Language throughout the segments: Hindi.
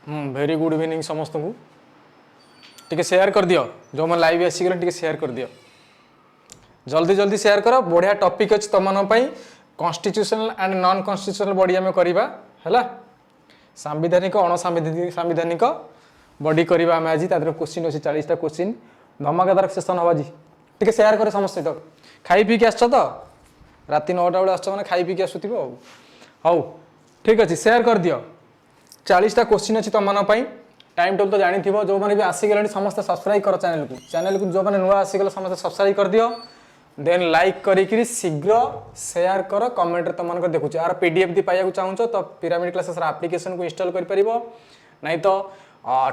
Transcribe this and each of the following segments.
वेरी गुड इवनिंग समस्त को टिके शेयर कर दियो जो मैं लाइव आसी गले टिके शेयर कर दियो जल्दी जल्दी शेयर करो बढ़िया टॉपिक अछि तमन पई constitutional and non constitutional body हमें करबा हैला सांविधानिक अणसांविधानिक बॉडी करबा हमें आज तादर क्वेश्चन अछि 40 टा क्वेश्चन धमाकेदार सेशन हवा जी टिके शेयर करे समस्त तो खाई पी के आछो तो राति 9टा बेले आछो माने खाई पी के आसुथिबो हौ ठीक अछि शेयर कर दियो 40 टा क्वेश्चन अछि तमन पई टाइम टेबल तो जानी थी जो मैंने भी आसी गले समस्त सब्सक्राइब कर चैनल को जो मैंने नुआ आसी गले समस्त सब्सक्राइब कर दियो देन लाइक करी शीघ्र शेयर कर कमेंट तुम देखुच यार पीडीएफ दी पाइबा चाहूँ तो पिरामिड क्लासेस एप्लिकेशन को इंस्टॉल कर परिबो नहीं तो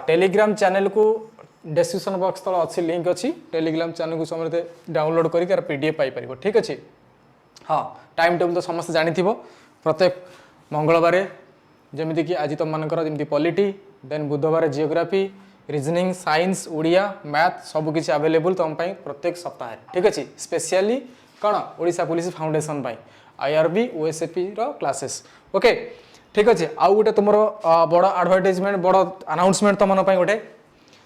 टेलीग्राम चैनल को डिस्क्रिप्शन बॉक्स तले अच्छी लिंक अच्छी टेलीग्राम चैनल को समझते डाउनलोड कर पीडीएफ पाई परिबो ठीक अच्छे हाँ टाइम टेबल तो समस्त जानी थी प्रत्येक मंगलवार जमीती कि आज तुम मानकर जमी पॉलिटी देन बुधवार geography reasoning science Odia math सब किसी अवेलेबल तुम प्रत्येक सप्ताह ठीक अच्छे स्पेशली कौन Odisha police foundation IRB OSAP रो क्लासेस ओके ठीक अच्छे आउ गोटे तुम बड़ एडवर्टाइजमेंट बड़ अनाउंसमेंट तुम गोटे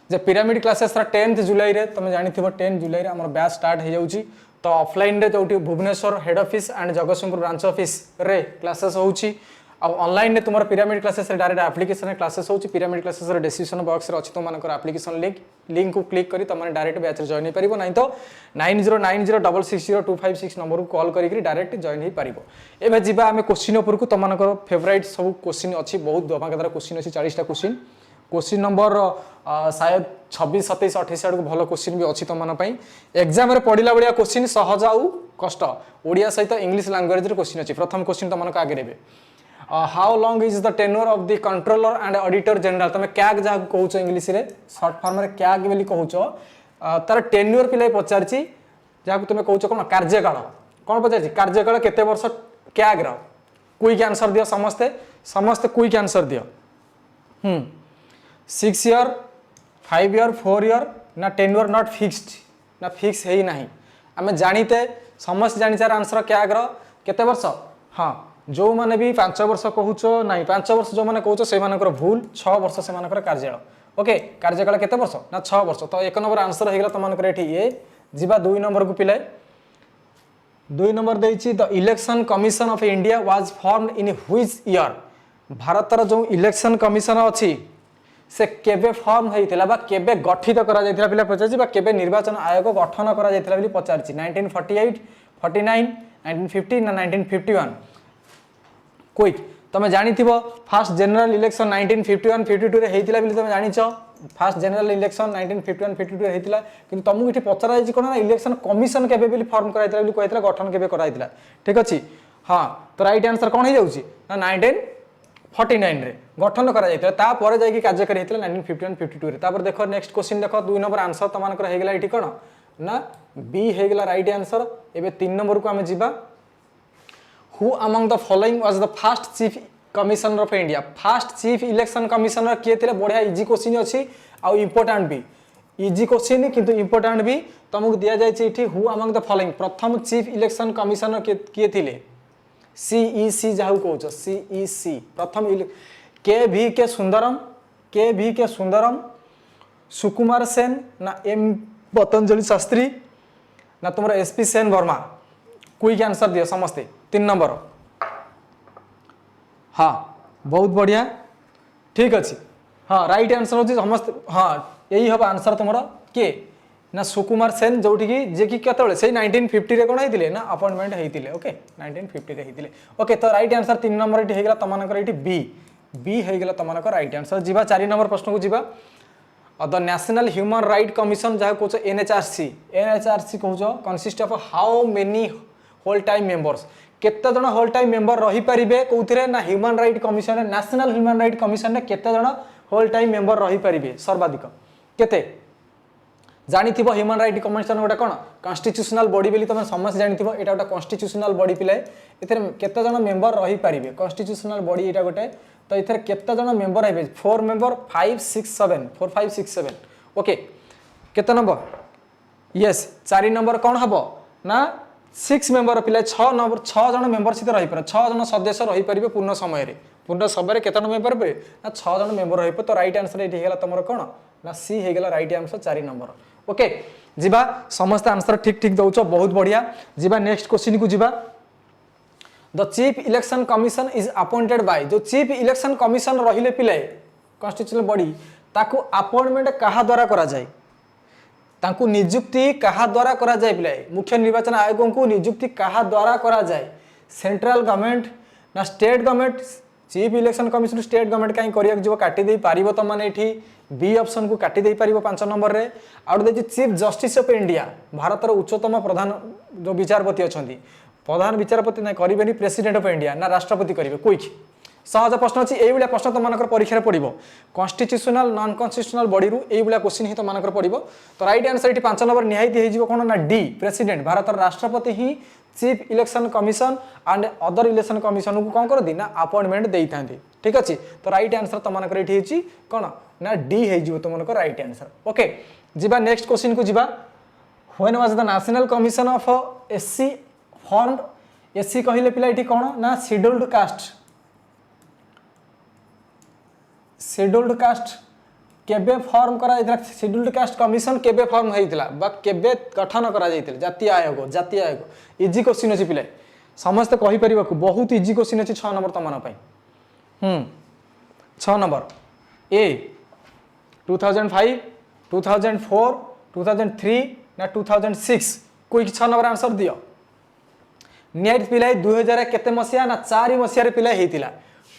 जे पिरामिड क्लासेस 10th जुलाई रे तुम जानी 10 जुलाई रे हमर बैच स्टार्ट हो जाउची तो ऑफलाइन रे जोटी Bhubaneswar head office and Jagatsinghpur branch office रे क्लासेस होउची आ ऑनलाइन रे तुमर पिरामिड क्लासेस रे डायरेक्ट एप्लिकेशन रे क्लासेस होउची पिरामिड क्लासेस रे डिस्क्रिप्शन बॉक्स रे अछि तुम मानकर एप्लिकेशन लिंक को क्लिक करी तुम डायरेक्ट बैच रे जॉइन हो परिबो नहीं तो 9090660256 नंबर को कॉल करी डायरेक्ट जॉइन हो परिबो एबे जिबा हमें क्वेश्चन ऊपर को तुम मानकर फेवरेट सब क्वेश्चन अछि बहुत धमाकेदार क्वेश्चन अछि 40 टा क्वेश्चन नंबर शायद 26 27 28 आड़ को भल क्वेश्चन भी अच्छी तुम एग्जाम रे पढ़ला बड़िया क्वेश्चन सहज आउ कष्ट ओडिया सहित इंग्लिश लैंग्वेज रे क्वेश्चन अच्छी प्रथम क्वेश्चन तुम आगे रे how long is the tenure of the controller and auditor general तुम कैग जहाँ कहूच इंग्लिश रे शॉर्ट फॉर्म रे कैग बोली कहूच तार टेन्योर पिले पचारची जहाँ तुम कहूच कौन कार्यकाल कौन पचारची कार्यकाल केते वर्ष कैग रो क्विक आंसर दियो समस्ते समस्ते क्विक आंसर दियो 6 ईयर 5 ईयर 4 ईयर ना टेन्योर नॉट फिक्स्ड ना फिक्स है ही नहीं आम जानीते समस्त जानी चार आंसर कैग रो केते वर्ष हाँ जो माने भी 5 वर्ष कहूच ना 5 वर्ष जो मैंने कहूच से भूल 6 वर्ष से कार्यकाल ओके कार्यकाल केते वर्ष ना 6 वर्ष तो 1 नंबर आंसर हो गला तुम ये जीवा 2 नंबर को पिले 2 नंबर देछि the election commission of India was formed in which year भारतर जो इलेक्शन कमिशन अच्छी से केबे फॉर्म होइतिला बा केबे गठित करा जायतिला पिला पचारछि बा केबे निर्वाचन आयोग गठन करा जायतिला बिली पचारछि 1948 49 1950 ना 1951 क्विक तुम जानी फास्ट जनरल इलेक्शन 1951 52 रे हेतिला बिली तुम जानिछ फास्ट जनरल इलेक्शन 1951 52 रे हेतिला किंतु तुमको इठी पचरा जायछि कोन ना इलेक्शन कमिशन केबे बिली फॉर्म कराइतिला बिली कहैतिला गठन केबे कराइतिला ठीक अछि हां तो राइट आंसर कोन हे जाउछि ना 1949 रे गठन करा जायतिला ता परे जाय कि कार्यकारी हेतिला 1951 52 रे तापर देखो नेक्स्ट क्वेश्चन देखो 2 नंबर आंसर तमानकर हे गेला इठी कोन ना बी हे गेला राइट आंसर एबे 3 नंबर को हमें जीवा Who among the following was the first chief commissioner of India? First chief election commissioner किए थे बढ़िया इजी क्वेश्चन अच्छी आउ इम्पोर्टेंट भी इजी क्वेश्चन किंतु इम्पोर्टेंट भी तुमको दिया जाए हु अमंग द फॉलोइंग प्रथम चीफ इलेक्शन कमिशनर किए थे सीईसी जहाँ कौच सीईसी प्रथम के सुंदरम सुकुमार सेन ना एम पतंजलि शास्त्री ना तुम SP Sen Verma quick answer दियो समस्ते 3 नंबर हाँ बहुत बढ़िया ठीक अच्छे हाँ राइट आंसर होची समस्त हाँ यही हम आंसर तुम किए ना सुकुमार सेन जोटी की जे कि केतबेले से 1950 रे कोन हेतिले ना अपॉइंटमेंट हेतिले ओके 1950 रे हेतिले ओके तो राइट आंसर 3 नंबर इठी हेगला तमानकर इठी बी हेगला तमानकर राइट आंसर जीवा 4 नंबर प्रश्न को जीवा the national human right commission जहाँ कौच एनएचआरसी कौच consist of how many whole time members केते जण होल टाइम मेंबर रही परिबे कोउथिरे ना human right commission national human right commission ने केते जण होल टाइम मेंबर रही परिबे सर्वाधिक केते जानिथिबो ह्यूमन राइट कमिशन गोटे कोन कॉन्स्टिट्यूशनल बॉडी बेली तुम समस्त जानिथिबो एटा गोटे कॉन्स्टिट्यूशनल बॉडी पिले एथरे केते जण मेंबर रही परिबे कॉन्स्टिट्यूशनल बॉडी एटा गोटे तो एथरे केते जण मेंबर हेबे 4 मेंबर 5 6 7 4 5 6 7 ओके केते नंबर यस 4 नंबर कोन हबो ना 6 मेंबर पिले 6 नंबर 6 जन मेंबरशिप रही पर 6 जन सदस्य रही परिबे पूर्ण समय रे पूर्ण सभा केत मेम्बर हे ना 6 जन मेम्बर हो। तो राइट आंसर ये तुम कौन ना सी होगा राइट आंसर 4 नंबर। ओके जीवा समस्त आंसर ठीक ठीक दौच बहुत बढ़िया। जीवा नेक्स्ट क्वेश्चन को जीवा। The chief election commission is appointed by जो चीफ इलेक्शन कमिशन रहिले पिले कॉन्स्टिट्यूशनल बॉडी ताकू अपॉइंटमेंट कहा द्वारा करा जाए ताकू नियुक्ति कहा द्वारा करा जाए पिले मुख्य निर्वाचन आयोग को नियुक्ति कहा द्वारा करा जाए सेंट्रल गवर्नमेंट ना state government chief election commission state government कहीं करिया जो काटी दे पारिबो त माने एठी बी ऑप्शन को काटी दे पारिबो 5 नंबर रे out they chief justice of India Bharat उच्चतम प्रधान जो विचारपति अछंती प्रधान विचारपति ना करिबेनी प्रेसिडेंट ऑफ इंडिया ना राष्ट्रपति करिवे क्विक सहज प्रश्न अच्छी ये प्रश्न तुम परीक्षा पड़ो कॉन्स्टिट्यूशनल नॉन कॉन्स्टिट्यूशनल बॉडी रू ये क्वेश्चन ही तुम पड़ो। तो राइट आंसर ये 5 नंबर निहाती हो कौन ना डी प्रेसिडेंट भारत राष्ट्रपति ही chief election commission and other election commission को कौन करती ना अपॉइंटमेंट दे था। ठीक अच्छे तो राइट आंसर तुम ये कौन ना डी हो तुम राइट आंसर। ओके जीवा नेक्स्ट क्वेश्चन को जीवा। When was the national commission of SC formed SC कहले पिला ये कौन ना शेड्यूल्ड कास्ट शेड्यूल्ड कास्ट केबे फॉर्म करा जायतिला शेड्यूल्ड कास्ट कमिशन केबे फॉर्म होइतिला बा केबे गठन करा जायतिला जातीय आयोग इजी क्वेश्चन अछि पिले समस्त कहि परिबा को बहुत इजी क्वेश्चन अछि 6 नंबर तमन पई 6 नंबर ए 2005 2004 2003 ना 2006 कोई 6 नंबर आंसर दियो नेट पिला 2000 केते मसिया ना 4 मसिया रे पिला हेतिला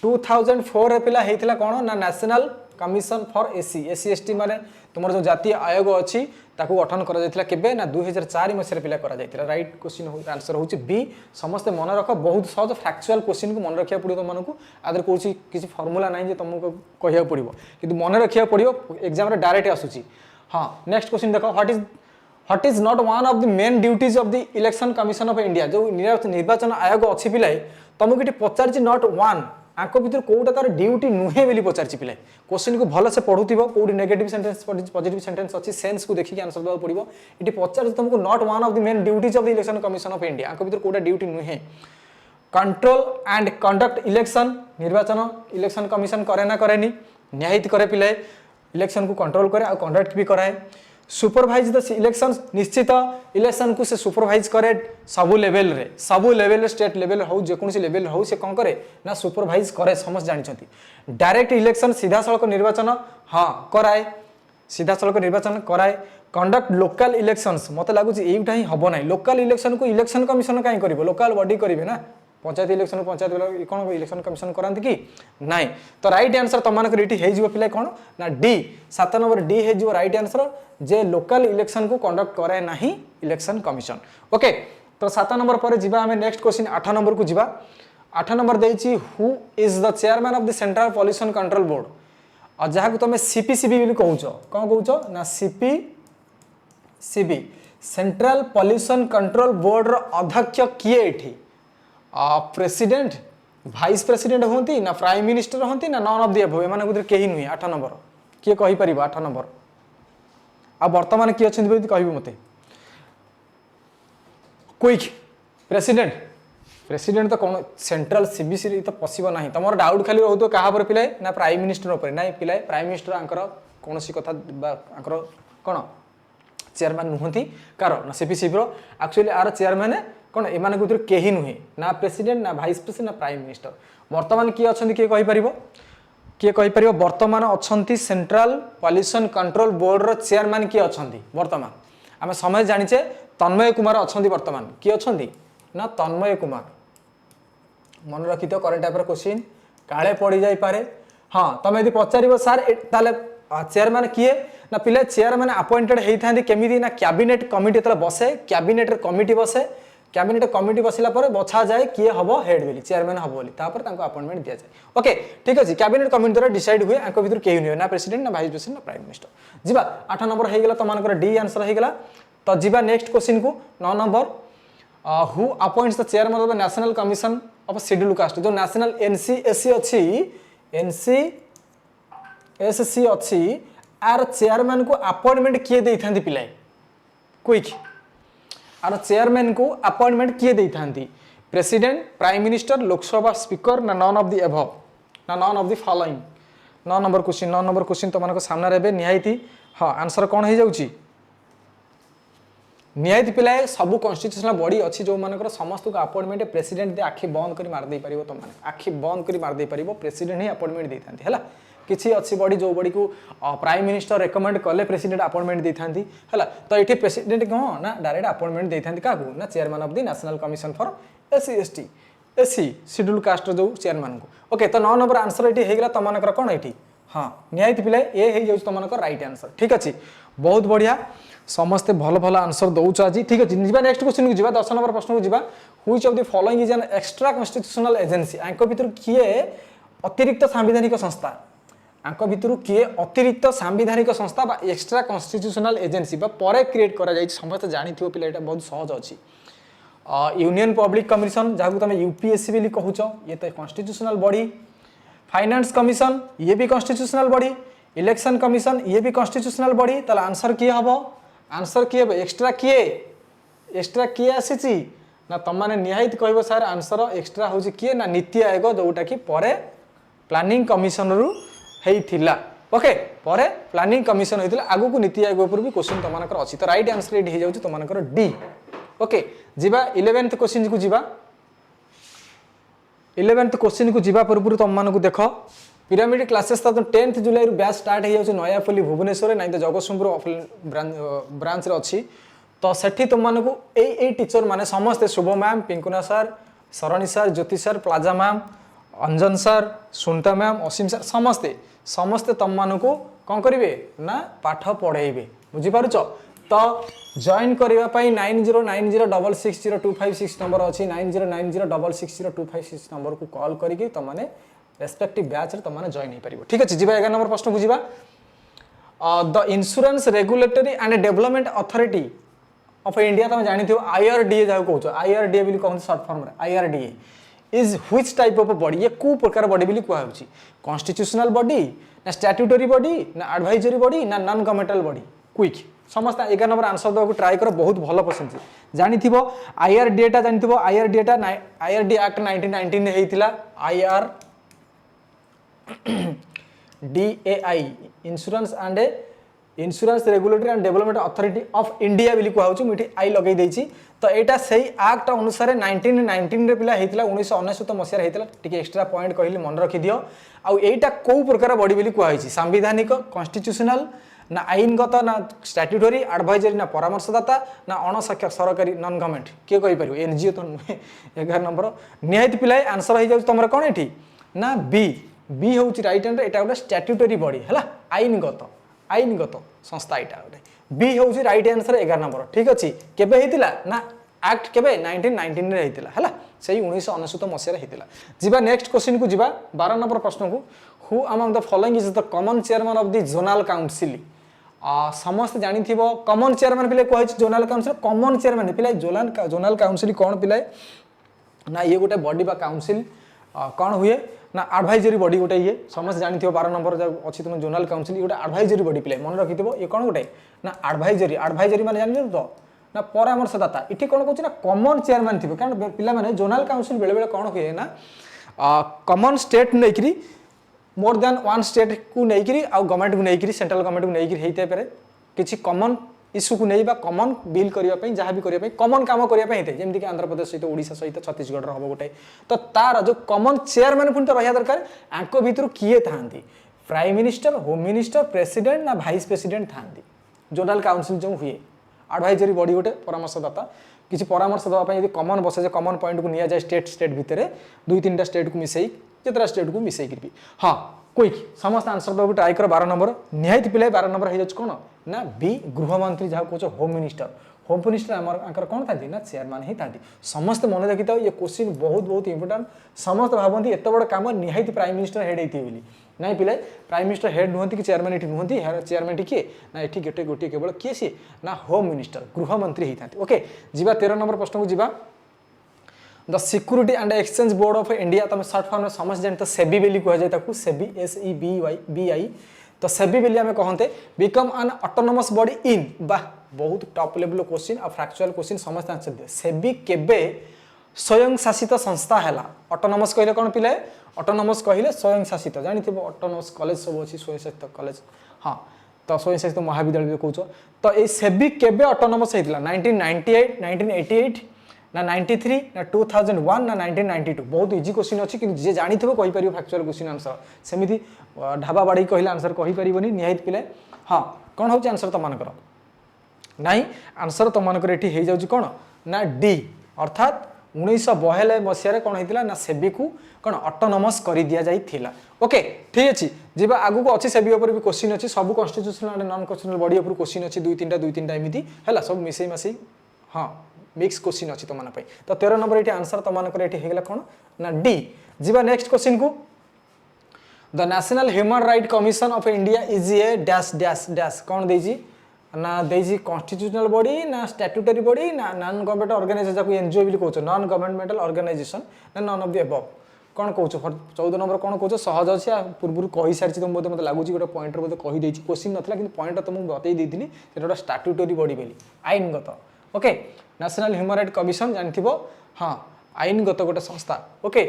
2004 रे पिला हेतिला कोन ना national commission for SC SC ST माने तुमर जो जातीय आयोग अछि ताकू गठन करा जायतिला केबे ना 2004 मसिया रे पिला करा जायतिला। राइट क्वेश्चन हो आंसर होछि बी समस्त मन रख बहुत सहज फैक्चुअल क्वेश्चन को मन रखिया पड़ियो तुमनको आदर कोछि किछि फार्मूला नै जे तुमको कहिया पड़ियो किंतु मन रखिया पड़ियो एग्जाम रे डायरेक्ट आसुछि। हां नेक्स्ट क्वेश्चन देखो what is not one of the main duties of the election commission of India जो निर्वाचन आयोग अछि पिलाय तुमको एटी पचारछि नॉट वन आंको भीतर कोटा तार ड्यूटी नुहे बोली पचारछि पिलाय क्वेश्चन को भल से पढुथिबो कोडी नेगेटिव सेंटेंस पॉजिटिव सेंटेंस अछि सेंस को देखि के आंसर देबा पड़िबो एटी पचारछि तुमको not one of the main duties of the election commission of India आंको भीतर कोटा ड्यूटी नुहे कंट्रोल एंड कंडक्ट इलेक्शन निर्वाचन इलेक्शन कमिशन करे ना करेनी न्यायित करे पिलाय इलेक्शन को कंट्रोल करे आ कंडक्ट भी कराए सुपरवाइज द इलेक्शन निश्चित इलेक्शन को से सुपरवाइज करे सबु लेवल रे स्टेट लेवल हो जेकोसी लेवल हो से कौन करे ना सुपरवाइज करे समस्त जानछंती डायरेक्ट इलेक्शन सीधा सड़क निर्वाचन हां कराए सीधा सड़क निर्वाचन कराए कंडक्ट लोकल इलेक्शंस मते लागुची एइटा ही हबो नै लोकल इलेक्शन को इलेक्शन कमिशन काई करिवो लोकल बॉडी करिवे ना पंचायत इलेक्शन कौन इलेक्शन कमिशन करांती कि नाइ। तो राइट आंसर तुम रीटी हो पिला कौन ना डी 7 नंबर डी हो राइट आंसर जे लोकल इलेक्शन को कंडक्ट करे नाही इलेक्शन कमिशन। ओके तो 7 नंबर पर जीवा हमें नेक्स्ट क्वेश्चन 8 नंबर को जीवा। 8 नंबर देछि who is the chairman of the central pollution control board और जहाँ को तुम सीपीसीबी बोली कहउछो कौन कहउछो ना CPCB central pollution control board रो अध्यक्ष किए एठी प्रेसिडेंट वाइस प्रेसिडेंट होती ना प्राइम मिनिस्टर होती ना नॉन ऑफ द अबव एमान गुदर केही नुई 8 नंबर किए कहि परिबो 8 नंबर आ वर्तमान किए अछंती बोली कहबो मते क्विक प्रेसिडेंट तो कौन सेंट्रल सीबीसी रे तो पसिबो नाही तमर डाउट खाली रहतो कहा पर पिलाय ना प्राइम मिनिस्टर ऊपर नाही पिलाय प्राइम मिनिस्टर आंकर कोनोसी कथा आंकर कोन चेयरमैन नुहंती कारण ना सीपीसी रो एक्चुअली आर चेयरमैन कौन एमान भीतर केही नुहे ना प्रेसिडेंट ना वाइस प्रेसिडेंट ना प्राइम मिनिस्टर वर्तमान किए अछंती किए कहि परिबो वर्तमान अछंती सेंट्रल पॉल्यूशन कंट्रोल बोर्ड रो चेयरमैन किए अछंती वर्तमान आमे समय जानिचे तन्मय कुमार अछंती वर्तमान किए अछंती ना तन्मय कुमार मन रखि तो करेंट अफेयर क्वेश्चन काले पड़ी जाई पारे। हां तमे यदि पचारिबो सर ताले चेयरमैन किए ना पिले चेयरमैन अपॉइंटेड हेई थांदी केमिदी ना कैबिनेट कमिटी तले बसे कैबिनेट कमिटी बसे कैबिनेट कमिटी बसिला पर बछा जाए किए हबो हेड बोली चेयरमैन हबो बोली तापर तांको अपॉइंटमेंट दिया जाए। ओके ठीक अछि कैबिनेट कमिटी द्वारा डिसाइड हुए आंको भीतर केही नै ना प्रेसिडेंट ना वाइस प्रेसिडेंट ना प्राइम मिनिस्टर। जीवा 8 नंबर हे गेला त मानकर डी आंसर हे गेला। तो जीवा नेक्स्ट क्वेश्चन को 9 number who appoints the chairman of the national commission of scheduled caste जो नेशनल एनसीएससी अछि एनसीएससी अछि आर चेयरमैन को अपॉइंटमेंट किए देई थांदी पिलाय क्विक आर चेयरमैन को अपॉइंटमेंट किए देई थांदी president prime minister Lok Sabha speaker ना नॉन ऑफ द अबव ना none of the following 9 number question तुम सामने रे निहायती हाँ आंसर कौन हो जाउची निहायती पिलाए सब कॉन्स्टिट्यूशनल बॉडी अच्छी जो मानकर समस्त को अपॉइंटमेंट प्रेसिडेंट दे आखि बंद कर मार दे परिबो तुम माने आखि बंद कर मार दे परिबो प्रेसिडेंट ही अपॉइंटमेंट दे थांती हैला किछि अच्छी बॉडी जो बॉडी को प्राइम मिनिस्टर रेकमेंड कले प्रेसिडेंट अपॉइंटमेंट दे थांती हैला तो एठी प्रेसिडेंट कौन ना डायरेक्ट अपॉइंटमेंट दे थांती काकू ना chairman of the national commission for SC ST SC schedule caste जो चेयरमैन को ओके तो 9 नंबर आंसर एठी हेगला तुम मानकर कोन एठी हाँ निहायती पिलाए ए हे जाउछ तुम मानकर राइट आंसर ठीक अछि बहुत बढ़िया समस्ते भल भल आंसर दौच आज ठीक अच्छे जी नेक्स्ट क्वेश्चन को जी 10 नंबर प्रश्न को जी which of the following is an extra constitutional agency आंक भितर किए अतिरिक्त सांविधानिक संस्था आंक भितर किए अतिरिक्त सांविधानिक संस्था बा एक्स्ट्रा कॉन्स्टिट्यूशनल एजेंसी बा परे क्रिएट करा जाय समस्त जानिथियो पिला एटा बहुत सहज अछि यूनियन पब्लिक कमिशन जहां तुम यूपीएससी बोली कहूछ ये तो कॉन्स्टिट्यूशनल बॉडी फाइनेंस कमिशन ये भी कॉन्स्टिट्यूशनल बॉडी इलेक्शन कमिशन ये भी कॉन्स्टिट्यूशनल बॉडी ताला आंसर किए हबो आंसर किए एक्स्ट्रा किए आसी ना तुम मैंने निहायत कह सर आंसर एक्स्ट्रा हूँ किए ना नीति आयोग जोटा कि परे प्लानिंग कमिशन रु हेइथिला ओके परे प्लानिंग कमिशन होइतिला आगु को नीति आयोग ऊपर भी क्वेश्चन तुमनकर अछि तो राइट आंसर एडी हे जाउछि तुमनकर डी ओके जीवा 11th क्वेश्चन को जीवा 11th क्वेश्चन को जीवा पूर्व तुम मानक देख पिरामिड क्लासेस तो 10th जुलाई बैच स्टार्ट हो जाउछि नयापल्ली भुवनेश्वर नहीं तो जगतसिंहपुर ब्रांच रे अछि तो सेठी तुम मानक ए टीचर माने समस्त शुभ मैम पिंकुना सर सरणी सर ज्योति सर प्लाजा मैम अंजन सर सुनता मैम असीम सर समस्ते तुम मानक कौन करेंगे ना पाठ पढ़ेबे बुझी पारुछ तो जॉइन करबा पई 9090660256 नंबर अछि 9090660256 नंबर को कॉल करिके तुम माने रेस्पेक्टिव बैच रे तुम माने जॉइन हो पारिबो ठीक अछि जीवा 11 नंबर प्रश्न को जीवा the insurance regulatory and development authority of India तुम जानि थियो आईआरडीए जाउ कहउछ आईआरडीए बिली कहउछ शॉर्ट फॉर्म रे IRDA is which type of body ये को प्रकार बॉडी बिली कहउ छी कॉन्स्टिट्यूशनल बॉडी ना स्टैट्यूटरी बॉडी ना एडवाइजरी बॉडी ना नॉन गवर्नमेंटल बॉडी क्विक समस्त 11 नंबर आंसर देबा को ट्राई करो बहुत भलो क्वेश्चन छी जानि थियो आईआरडीए टा जानि थियो आईआरडीए टा आईआरडी एक्ट 1919 ने हेइतिला IR DAI insurance regulatory and development authority of India बिली कहउछु मिठी आई लगै दैछि तो एटा सही एक्ट अनुसार 1919 रे पिला हेतिला 1999 मसिया हेतिला टिके एक्स्ट्रा पॉइंट कहली मन रखि दियो आ एटा को प्रकार बॉडी बिली कहैछि संवैधानिक कॉन्स्टिट्यूशनल ना आईनगत ना स्टैट्यूटरी एडवाइजरी ना परामर्शदाता ना अणसरकारी सरकारी नॉन गवर्नमेंट के कहि परियो एनजीओ तो 11 नंबर निहायत पिलाय आंसर हो जाउ तमरा कोन एठी ना बी होउछि राइट आंसर एटा गोटे स्टैट्यूटरी बॉडी हला आईनगत संस्था एटा गोटे बी होउछि राइट आंसर 11 नंबर ठीक अछि केबे हेतिला ना एक्ट केबे 1919 रे हेतिला हला सेही 1999 मसिया रे हेतिला जीवा नेक्स्ट क्वेश्चन को जीवा 12 नंबर प्रश्न को who among the following is the common chairman of the zonal council समस्त जानि थिबो कॉमन चेयरमैन पिले कहै छै जोनल काउंसिल कॉमन चेयरमैन पिले जोनल काउंसिल कोन पिले ना ये गोटे बॉडी बा काउंसिल कौन हुए ना एडवाइजरी बॉडी गोटे ये समस्त जानि थियो 12 नंबर अच्छी तुम जोनल काउंसिल गोटे एडवाइजरी बॉडी पिले मन रखि थिबो ये कौन गोटे ना एडवाइजरी माने जानि तो ना परामर्शदाता इठी कोन कहछि ना कॉमन चेयरमैन थिबो कारण पिला माने जोनल काउंसिल बेले बेले कोन हुए ना कॉमन स्टेट नेकरी मोर देन वन स्टेट को नेकरी आ गवर्नमेंट को नेकरी सेंट्रल गवर्नमेंट को नेकरी हेते पारे किछि कॉमन इश्यू को नहीं बा कॉमन बिल करिया पई जहां भी करिया पई कॉमन काम करिया पई हेते जेमति कि आंध्र प्रदेश सहित ओडिशा सहित छत्तीसगढ़ रो हबो गोटे तो तार जो कॉमन चेयरमैन पुन तो रहया दरकार आंको भीतर किए थांती prime minister home minister president ना वाइस प्रेसिडेंट थांती जोनल काउंसिल जो हुए एडवाइजरी बॉडी गोटे परामर्शदाता किसी परामर्श दवा पई यदि कॉमन बसे जे कॉमन पॉइंट को निया जाय स्टेट भितर दुई तीन स्टेट को मिसई जेतरा स्टेट को मिसई करबी हां क्विक समस्त आंसर दबो ट्राई कर 12 नंबर निहायत पिले 12 नंबर हे जछ कोन ना बी गृह मंत्री जहा कोच होम मिनिस्टर हमर आकर कोन थांती ना चेयरमैन ही थांती समस्त मन देखिता ये क्वेश्चन बहुत इंपोर्टेंट समस्त भाबंती एत बड़ काम निहायत प्राइम मिनिस्टर हेड हेती बोली नहीं पिले प्राइम मिनिस्टर हेड नुहंती कि चेयरमैन एठी नुहंती चेयरमैन टी ना एठी गोटे केवल किए सी ना होम मिनिस्टर गृह मंत्री ही थांती ओके जीवा 13 नंबर प्रश्न को जीवा the security and exchange board of India तुम शॉर्ट फॉर्म में समझ जान तो सेबी बेली कह जाय ताकू सेबी SEBI तो सेबी बेली हमें कहते become an autonomous body in बा बहुत टॉप लेवल क्वेश्चन और फैक्चुअल क्वेश्चन समस्त आंसर दे सेबी केबे स्वयं शासित संस्था है ऑटोनोमस कहले कौन पिले ऑटोनोमस कहले स्वयं शासित जानी थे ऑटोनोमस कॉलेज सब अच्छी स्वयं शासित कॉलेज हाँ तो स्वयं शासित महाविद्यालय कौच तो ये सेबी केबे ऑटोनोमस होता 1998 1988 ना 93 ना 2001 ना 1992 बहुत इजी क्वेश्चन अच्छी कि जे जानी थे कहि परियो फैक्चुअल क्वेश्चन आंसर सेमिति ढाबा बाड़ी कहले आंसर कहि परिबोनी निहायत पिले हाँ कौन होची आंसर तो मानकर नहीं आंसर तो मानकर एठी हे जाउची कोन ना डी अर्थात 1992 मसीह कौन होता ना सेबी को कौन ऑटोनोमस कर दिया जाइथिला ओके ठीक अच्छे जीवा आगु को अच्छी सेबी ऊपर भी क्वेश्चन अच्छी सब constitutional and non constitutional body ऊपर क्वेश्चन अच्छी दुई तीन एमती है सब मिसई मसई हाँ मिक्स क्वेश्चन अच्छी तुम तो 13 नंबर ये आंसर तुम ये कौन ना डी जीवा नेक्स्ट क्वेश्चन को the national human right commission of India is a dash dash dash कौन देजी ना देजी कॉन्स्टिट्यूशनल बॉडी ना स्टैट्यूटरी बॉडी ना नॉन गवर्नमेंट ऑर्गेनाइजेशन को एनजीओ भी कहते नॉन गवर्नमेंटल ऑर्गेनाइजेशन ना नॉन ऑफ द अबव कौन कौच 14 नंबर कौन कौच सहज अच्छे पूर्व कही सारी तुम मतलब लगुच गोटे पॉइंटर बोलते कहीदे क्वेश्चन नाला कि पॉइंट तुमको बतई गोटे स्टैट्यूटरी बॉडी बोली आईनगत okay national human right commission जानी हाँ आईनगत गोटे संस्था ओके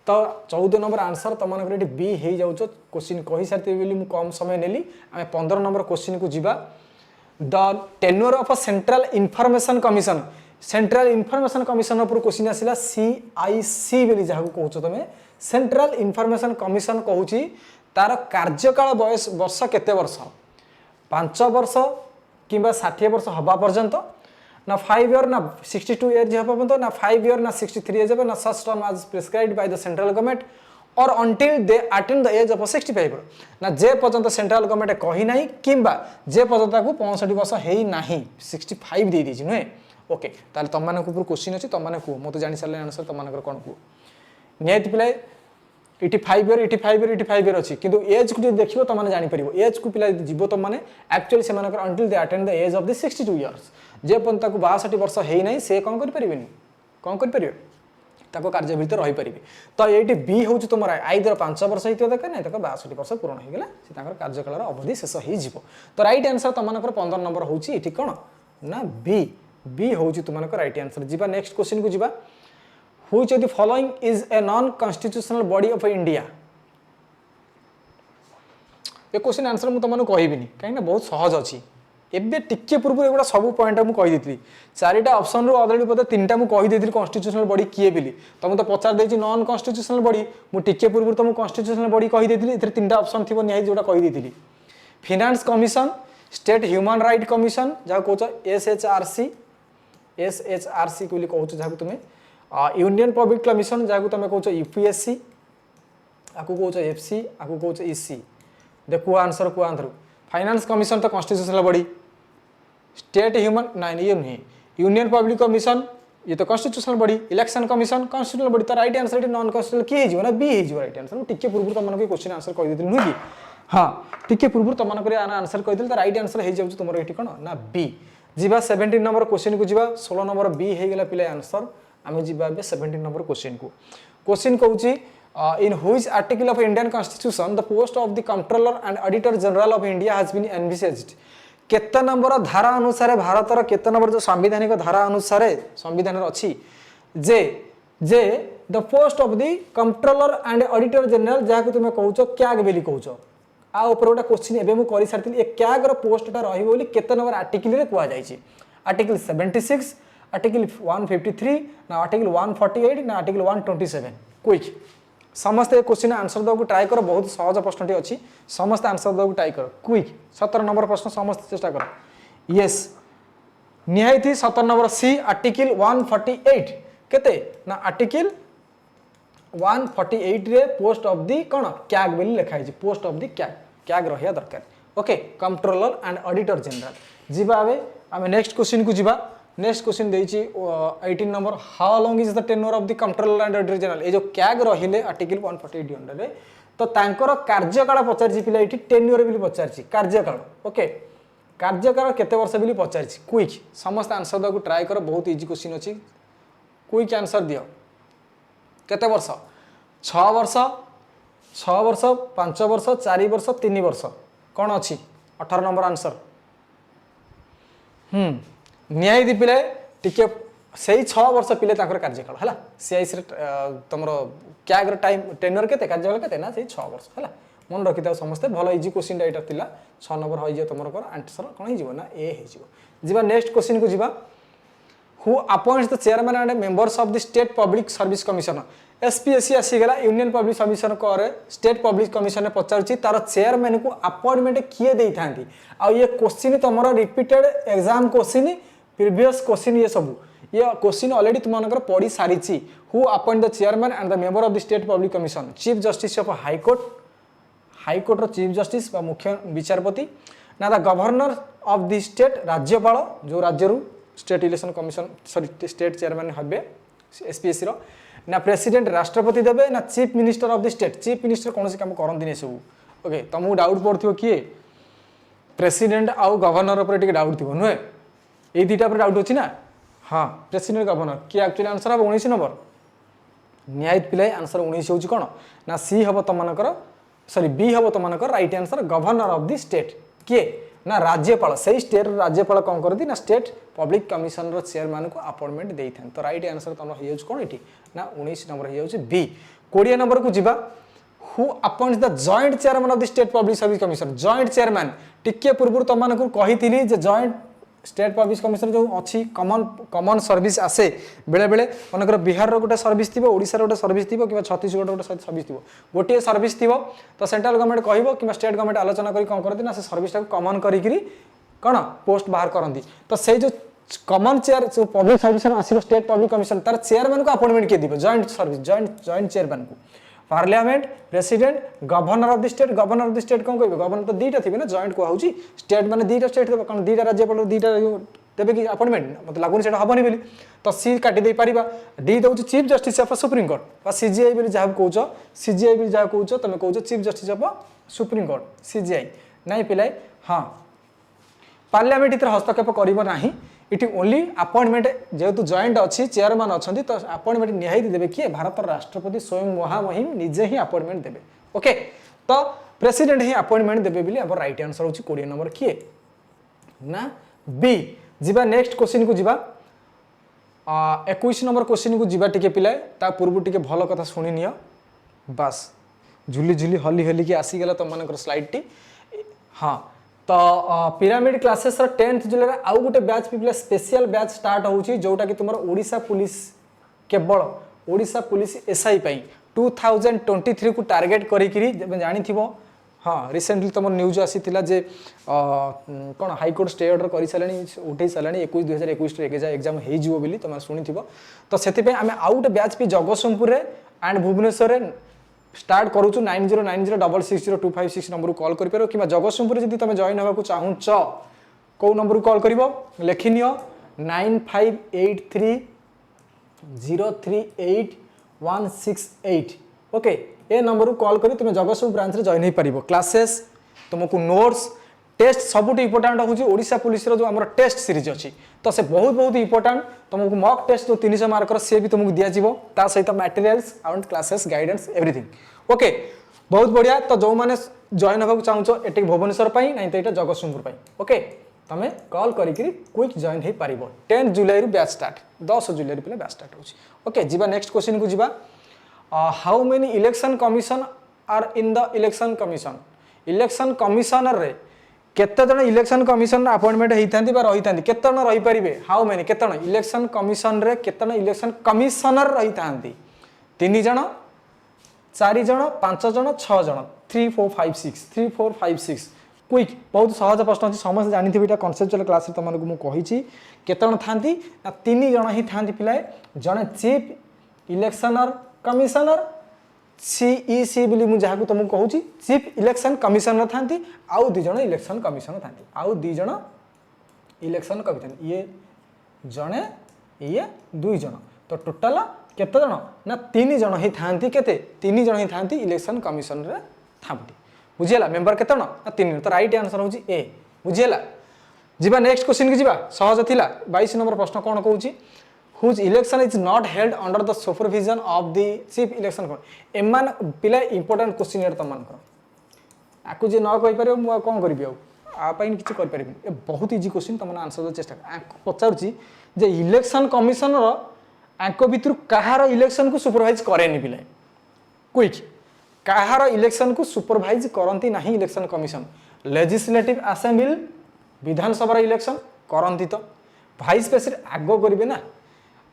तो 14 नंबर आंसर तुम ये बी हो जाऊच क्वेश्चन कही सारी मुझे कम समय नेली आम 15 नंबर क्वेश्चन को जीवा the tenure of central information commission central information commission ऊपर क्वेश्चन आसला CIC बोली जहाँ को कह तुम सेंट्रल इनफॉरमेशन कमिशन कहूँ तार कार्यकाल बयस वर्ष केते वर्ष 5 वर्ष कि 60 वर्ष हवा पर्यंत ना 5 year ना 62 years हवा पर्यंत ना 5 year ना 63 years ना such term as prescribed by the central government और until they attain the age of 65 ना जे पर्यंत सेंट्रल गवर्नमेंट कही ना किंबा जे पर्यंत को 65 वर्ष है ना 65 दे दी नुहे ओके ताले तुम मान क्वेश्चन अच्छी तुम मैंने कह मुझे जानी सारे आंसर तुम कौन कह निहत पिला 85 year 85 year 85 year अच्छी किंतु एज को देखो तुम मैंने जानी पार एज को पिला जीव तुम मैंने एक्चुअली से until they attend the age of the 62 years जे पर्यंत 62 वर्ष है ना से कौन कौन कर कार्य भितर रही पारे तो ये बी हूँ तुम आईदर 5 वर्ष होता दरकार ना 62 वर्ष पूर्ण होगा से कार्यकाल अवधि शेष हो तो राइट आंसर तुम 15 नंबर हूँ ये कौन ना बी बी हूँ तुम राइट आंसर जीवा नेक्स्ट क्वेश्चन को जीवा which of the following is a non constitutional body of India ये क्वेश्चन आंसर मुझे तुमको कहबी कहीं बहुत सहज अच्छी एबे टिके पूर्व एगुड़ा सब पॉइंट मुझे कहीदी 4टा ऑप्शन अलरेडी पता 3टा मुझे कहीदी कॉन्स्टिट्यूशनल बॉडी किए बोली तुम तो पचार देती नॉन कॉन्स्टिट्यूशनल बॉडी मुझे टिके पूर्व तुमको कॉन्स्टिट्यूशनल बॉडी कहीदी 3टा ऑप्शन थी निहाई जोटा कहीदी finance commission state human right commission जहाँ कौच SHRC कहूँ जहाँ तुम्हें यूनियन पब्लिक कमिशन जहाँ तुम कौच UPSC आपको कौच FC आपको कौच EC देखो आंसर को आंध्र फाइनेंस कमिशन तो कॉन्स्टिट्यूशनल बॉडी स्टेट ह्यूमन ना ये नुहे यूनियन पब्लिक कमिशन ये तो constitutional body election commission constitutional body तो राइट आंसर नॉन कॉन्स्टिट्यूशनल किए हो ना बी हो राइट आंसर टिके पूर्व तुम क्वेश्चन आंसर कहीदी नुहे कि हाँ टिके पूर्व तुम आंसर कहीदी तो राइट आंसर हो जाए तुम ये कौन ना बी जीवा 17 नंबर क्वेश्चन को जीवा 16 नंबर बी होगा पिला आंसर आम जीवा 17 नंबर क्वेश्चन को क्वेश्चन कहूँ in which article of Indian Constitution the post of the Comptroller and Auditor General of India has been envisaged केते नंबर धारा अनुसार भारतर केते नंबर जो संवैधानिक धारा अनुसार संविधान अच्छी जे जे the post of the controller and auditor general जहाँ को तुम कौच क्याग बोली कौच आ ऊपर गोटे क्वेश्चन एवं मुझे कर सारी क्यागर पोस्टा रही केते नंबर आर्टिकल कहुई आर्टिकल 76 आर्टिकल 153 ना आर्टिकल 148 ना आर्टिकल 127 क्विक समस्ते क्वेश्चन आंसर देवाक ट्राए कर बहुत सहज प्रश्न अच्छी समस्त आंसर देवाक ट्राए कर क्विक 17 नंबर प्रश्न समस्त चेष्टा कर यस निहायती 17 नंबर सी आर्टिकल 148 केते ना आर्टिकल 148 रे पोस्ट ऑफ दी कौन क्याग बोली लिखाई पोस्ट ऑफ दी क्याग रहा दरकार okay controller and auditor general जीवा आम नेक्स्ट क्वेश्चन को जीवा नेक्स्ट क्वेश्चन देछि 18 number how long is the tenure of the controller and auditor general ये जो क्याग रहिले आर्टिकल 148 अंडर रे तो तांकर कार्यकाल पचारछि पिला एठी टेन्योर बिली पचारछि कार्यकाल ओके कार्यकाल केते वर्ष बिली पचारछि क्विक समस्त आंसर दको ट्राई कर बहुत इजी क्वेश्चन अछि क्विक आंसर दियो केते वर्ष 6 वर्ष 5 वर्ष 4 वर्ष 3 वर्ष कौन अच्छी 18 नंबर आंसर न्याय दी पिले टिके से 6 वर्ष पिले कार्यकाल है सीआईसी तुम क्या टाइम टेनर के कार्यकाल के ना से 6 वर्ष है मन रखी था समस्ते भल इजी क्वेश्चन यहाँ था 6 नंबर हो तुम आंसर कौन हो ए हो नेक्स्ट क्वेश्चन को जीवा who appoints the chairman and members of the state public service commission SPSC आसीगला यूनियन पब्लिक कमिशन करे स्टेट पब्लिक कमिशन ने पचार तार चेयरमैन को अपॉइंटमेंट किए दे था ये क्वेश्चन तुम repeated exam question previous question ये सब ये क्वेश्चन ऑलरेडी तुम पढ़ी सारी who appoint the chairman and the member of the state public commission chief justice of high court रो चीफ जस्टिस मुख्य विचारपति ना the governor of the state राज्यपाल जो राज्य state election commission sorry state chairman हे एसपीएससी रो ना प्रेसिडेंट राष्ट्रपति देवे ना chief minister of the state chief minister कौन काम करती सब ओके तुमको डाउट पड़ो किए प्रेसिडेंट आउ गवर्नर पर डाउट थी नुहे ये दुटा पर डाउट अच्छी ना हाँ प्रेसिडेंट गवर्नर किए एक्चुअली आंसर हम 19 नंबर न्यायित पिलाई आंसर 19 हूँ कौन ना सी हम तुम सॉरी बी हम तुम right answer governor of the state किए ना राज्यपाल से स्टेट राज्यपाल कौन करती ना स्टेट पब्लिक कमिशन चेयरमैन को अपॉइंटमेंट दे था तो राइट आंसर तुम हो कौन ये ना 19 नंबर हो बी 20 नंबर को जीवा who appoints the joint chairman of the state public service commission joint chairman टिके पूर्व तुमको कही जॉइंट स्टेट पब्लिक कमिशन जो अच्छी कमन सर्विस आसे बेले बेले मनकर बिहार गोटे सर्विस थी ओडिशा गोटे सर्विस थी कि छत्तीसगढ़ गोटे सर्विस थी गोटे सर्विस थी तो सेंट्रल गवर्नमेंट कह कि स्टेट गवर्नमेंट आलोचना करी कौन करती ना से सर्विस कमन करी कौन पोस्ट बाहर करती तो से जो कमन चेयर जो पब्लिक सर्विस आसो स्टेट पब्लिक कमिशन तार चेयरमैन को अपॉइंटमेंट किए दी जॉइंट सर्विस जॉइंट चेयरमैन को parliament president governor of the state कौन कह गवर्नर तो दुईटा थे ना जॉइंट कहूँ स्टेट मैंने दुईटा स्टेट देव कौन दुईटा राज्यपाल दुईटा देवे कि अपॉइंटमेंट मतलब लगुन से हेनी बोली तो सी काटिदे पार डी दे chief justice of supreme court CJI बोली जहाँ कौच सीजीआई बोली जहाँ कौच तुम कौच chief justice of supreme court CJI नहीं पिलाई हाँ पार्लियामेंट इतर हस्तक्षेप करना इट ओनली अपॉइंटमेंट जेहेतु जॉइंट अच्छी चेयरमैन अच्छा तो अपॉइंटमेंट निहाती देवे किए भारत राष्ट्रपति स्वयं महामहिम निजे ही अपॉइंटमेंट देवे ओके तो प्रेसिडेंट ही अपॉइंटमेंट देवे बोली अब राइट आंसर हो 20 नंबर किए ना बी जीवा नेक्स्ट क्वेश्चन को जीवा 21 नंबर क्वेश्चन को जीवा टिके पिलाए ता पूर्व टिके भल कथा शुणी नियो बस झुली झुली हली हली की आसीगला तुम मान स्लाइड टी हाँ तो पिरामिड क्लासेस 10th जुलाई आउ गोटे बैच पिला स्पेशल बैच स्टार्ट होउची जोटा कि तुम ओडिशा पुलिस केवल ओडिशा पुलिस एसआई पाई 2023 को टार्गेट करी जानी थी हाँ रिसेंटली तुम न्यूज आसी जे कौन हाईकोर्ट स्टे ऑर्डर कर सारे उठे सारे 21/2021 एग्जाम हो बोली तुम शुणी तो से आम आउ गोटे बैच भी जगतसिंहपुर एंड भुवनेश्वर स्टार्ट करूँ 9090660256 नंबर को कॉल कर कि जगतसिंहपुर जब तुम जॉइन होगा चाहूच कौ नंबर को कॉल कर लिखि नि 9583038168 ओके ए नंबर को कॉल कर तुम जगतसिंहपुर ब्रांच में जॉइन हो पार क्लासेस तुमको नोट्स टेस्ट सबुठ इंपोर्टाट हूँ ओडिशा पुलिस जो आम टेस्ट सीरीज अच्छी तो से बहुत बहुत इंपोर्टाट तुमको मॉक टेस्ट जो 300 मार्कर सी भी तुमको दिज्व ता सहित materials and classes guidance everything okay बहुत बढ़िया तो जो मैंने जॉइन होगा चाहूच ये भुवनेश्वर नहीं तो ये जगतसिंहपुर ओके तुम कॉल करी क्विक जॉइन हो पार 10 जुलाई बैच स्टार्ट 10 जुलाई पे बैच स्टार्ट होके जीवा नेक्स्ट क्वेश्चन को जीवा how many election commission are in the election commissioner रे केते जन इलेक्शन कमिशन अपॉइंटमेंट होती रही था केते जन रही पारे हाउ मेनी केते जन इलेक्शन कमिशन रे केते जन इलेक्शन कमिशनर रही था 3 जन 4 जन 5 जन 6 जन 3 4 5 6 3 4 5 6 क्विक बहुत सहज प्रश्न अच्छी समस्त जानी थी कनसेप्चुअल क्लास तुमको मुझे केते जन था 3 जन ही था पिलाए जड़े चीफ इलेक्शनर कमिशनर सीईसी बोली मुझे जहाँ तुमको कहूँ चीफ इलेक्शन कमिशनर था आउ 2 जन इलेक्शन कमिशनर था आउ 2 जन इलेक्शन कमिशनर ये जड़े ये 2 जन तो टोटाल केते जन ना 3 जन ही था केते 3 जन ही था इलेक्शन कमिशनर था बुझीगला मेंबर केते जन ना 3 तो राइट आंसर हूँ ए बुझीगला जीवा नेक्स्ट क्वेश्चन की जीवा सहज थिला 22 नंबर प्रश्न कौन कहूँ whose election is not held under the supervision of the chief election commissioner एमान पिला इंपोर्टेंट क्वेश्चन ये तुम आकु जे न कहि पारे मु कौन करी किसी कर बहुत इजी क्वेश्चन तुम आंसर चेष्टा पचारुची जे इलेक्शन कमिशन भितर कहार इलेक्शन को सुपरवाइज करेनि पिले क्विक कहार इलेक्शन को सुपरवाइज करती ना इलेक्शन कमिशन लेजिस्लेटिव असेंबली विधानसभा इलेक्शन करती तो भाइस प्रेसिडेंट आग करेंगे ना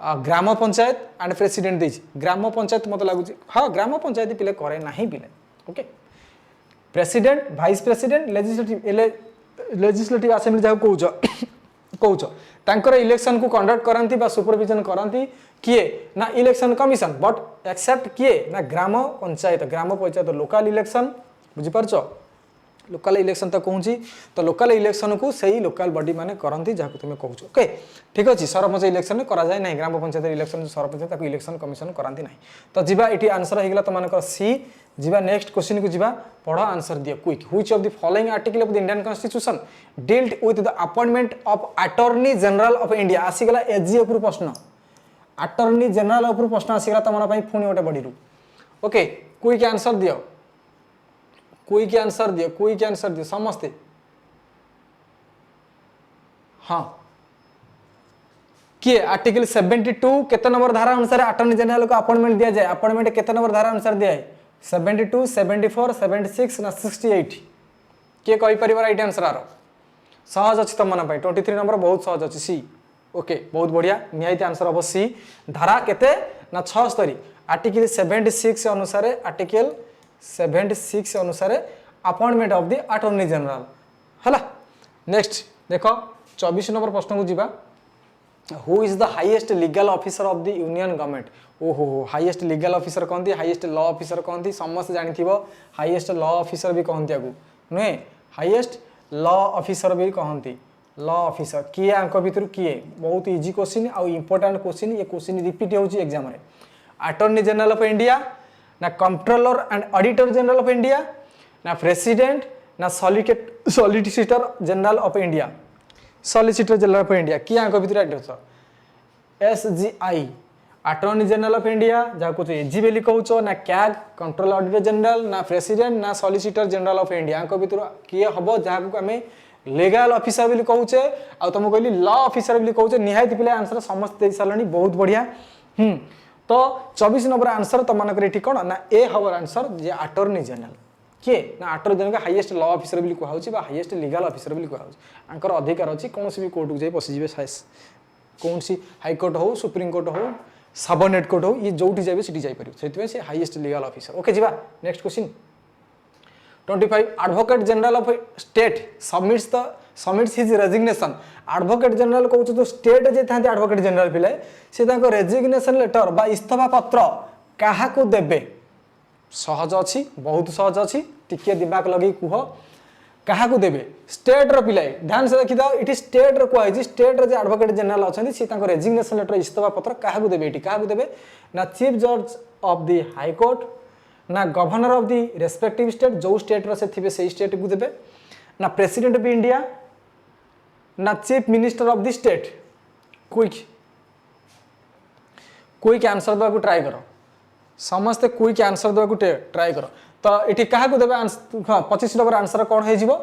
ग्राम पंचायत एंड प्रेसिडेंट देछि ग्राम पंचायत मत लगुच हाँ ग्राम पंचायत पिले करे ना पिले okay president vice president legislative assembly जहाँ कौच तांकर इलेक्शन को कंडक्ट करती बा सुपरविजन करती किए ना इलेक्शन कमिशन बट एक्सेप्ट किए ना ग्राम पंचायत लोकल इलेक्शन बुझीपार लोकल इलेक्शन तो कहूँ तो लोकल इलेक्शन को सही लोकल बॉडी माने करती जहाँ तुम कौच ओके ठीक अच्छे सरपंच इलेक्शन कराए ना gram panchayat election sarpanch election commission करती ना तो जीवा ये आंसर होगा तुम सी जीवा नेक्स्ट क्वेश्चन को जीवा पढ़ आंसर दियो quick which of the following article of the Indian constitution dealt with the appointment of attorney general of India आसीगला एजी ऊपर प्रश्न अटॉर्नी जनरल ऊपर प्रश्न आसीगला तुम पुणी गोटे बड़ी ओके क्विक आंसर दियो क्विक आंसर दियो समस्ते हाँ किए आर्टिकल 72 केते नंबर धारा अनुसार अटॉर्नी जनरल को अपॉइंटमेंट दिया जाए अपॉइंटमेंट केते नंबर धारा अनुसार दिया है 72 74 76 ना 68 किए कहि परिबा राइट आंसर आरो सहज अछि तम मन पई 23 नंबर बहुत सहज अछि सी ओके बहुत बढ़िया निहायती आंसर हम सी धारा केते ना 76 आर्टिकल 76 अनुसार आर्टिकल 76 अनुसार appointment of the attorney general हला नेक्स्ट देखो 24 नंबर प्रश्न को जीवा who is the highest legal officer of the union government ओहो हाईएस्ट लीगल ऑफिसर कहती हाईएस्ट लॉ ऑफिसर कहती समस्त जानी हाईएस्ट लॉ ऑफिसर भी कहती आगु नुहे हाईएस्ट लॉ ऑफिसर भी कहती लॉ ऑफिसर किए आंक भितर किए बहुत इजी क्वेश्चन आउ इंपोर्टेंट क्वेश्चन ये क्वेश्चन रिपीट होची एग्जाम रे अटॉर्नी जनरल ऑफ इंडिया ना controller and auditor general of India ना प्रेसिडेंट ना solicitor general of India solicitor general of India किए आंक भितर address SGI attorney general of India जहाँ कुछ एजी बेली कहूच ना कैग कंट्रोल ऑडिटर जनरल ना प्रेसिडेंट ना सॉलिसिटर जनरल ऑफ इंडिया आंक भितर किए हम जहाँ को आम लीगल ऑफिसर बोली कहूचे आ तुम कहली लॉ ऑफिसर बोली कहूचे निहायती पिले आंसर समस्त दे सारे बहुत बढ़िया तो 24 नंबर आंसर तुम ये कौन ना ए हवर आंसर जे अटॉर्नी जनरल किए ना attorney general highest law officer बोली कहूँ हाईएस्ट लीगल ऑफिसर बोली कहूँ आंकर अधिकार अच्छी कौन भी कोर्ट को जाए पशिजे कौन सी हाईकोर्ट हो सुप्रीम कोर्ट हो सबऑर्डिनेट कोर्ट हो ये जोटी जाए सीटी जापर से हाईएस्ट लीगल ऑफिसर ओके जीवा next question 25 advocate general of state submits his resignation advocate general कहूँ तो स्टेट जे था एडवोकेट जनरल पिले से रेजिग्नेशन लेटर बा इस्तफा पत्र क्या देवे सहज अच्छी बहुत सहज अच्छी टिके दिमाग लगे कह क्या देवे स्टेट रो पिले ध्यान से देखी ये स्टेट रो कहुई स्टेट रो एडवोकेट जनरल अच्छा सी रेजिग्नेशन लेटर इस्तफा पत्र क्या देवे क्या देवे ना चीफ जज ऑफ द हाईकोर्ट ना governor of the respective state जो स्टेट रो से थिबे से स्टेट को देवे ना प्रेसिडेंट ऑफ इंडिया ना chief minister of the state quick answer देवा ट्राई कर समस्ते क्विक आंसर देवा ट्राई कर तो ये क्या देवे हाँ 25 नंबर आंसर कौन हो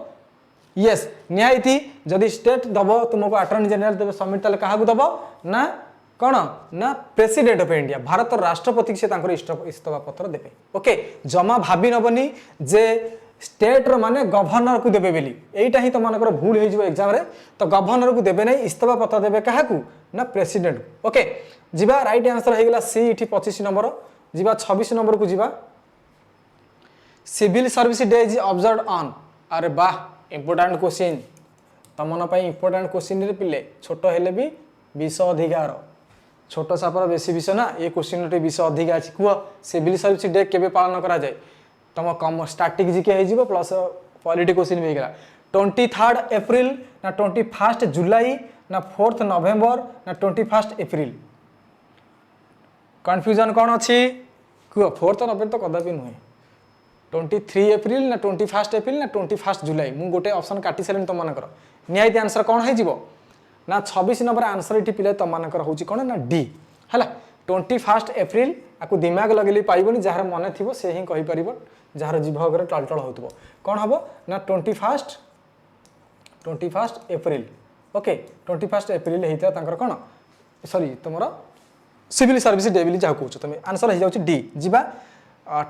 यस निहायती जदि स्टेट दब तुमको अटॉर्नी जनरल देवे सबमिट ताले क्या दब ना कौन ना प्रेसिडेंट ऑफ इंडिया भारत राष्ट्रपति से इस्तफा पत्र देवे ओके जमा भाभी नबनी जे स्टेट रो माने गवर्नर को देवे बेली एटा ही तुम भूल हो एग्जाम रे तो गवर्नर को देवे नहीं इस्तफा पत्र देवे क्या ना प्रेसिडेंट ओके जीवा राइट आंसर हो गला सी इठी 25 नंबर जीवा 26 नंबर को जीवा civil service day is observed on अरे वाह इंपोर्टेंट क्वेश्चन तुम इंपोर्टेंट क्वेश्चन रे पिले छोट हेले भी विषय अधिकार छोट सापर बेसी विषय ना ये क्वेश्चन विषय अधिक अच्छी कह सिविल सर्विस डे केबे पालन करा जाए तुम कम स्टार्टिंग जीके हो प्लस पॉलिटी क्वेश्चन भी होगा 23 एप्रिल ना 21 जुलाई ना 4 नवेम्बर ना 21 एप्रिल कन्फ्यूजन कौन अच्छी कह 4 नवेम्बर तो कदापि नुहे 23 एप्रिल ना 21 एप्रिल ना 21 जुलाई मुझे गोटे ऑप्शन काटी सारे तुम मनकर निहायती आंसर कौन हो ना 26 नंबर आंसर ये पिले तुम मनकर हूँ कौन ना डी है 21 एप्रिल आपको दिमाग लगे पाइबनी जार मन थी से ही कहीपर जार जीभ अगर टलटल हो कौन हम ना 21 21 एप्रिल ओके 21 एप्रिल होता है कौन सॉरी तुम सिविल सर्विस डे बोली जहाँ कौच तुम आंसर हो जाऊँ डी जीवा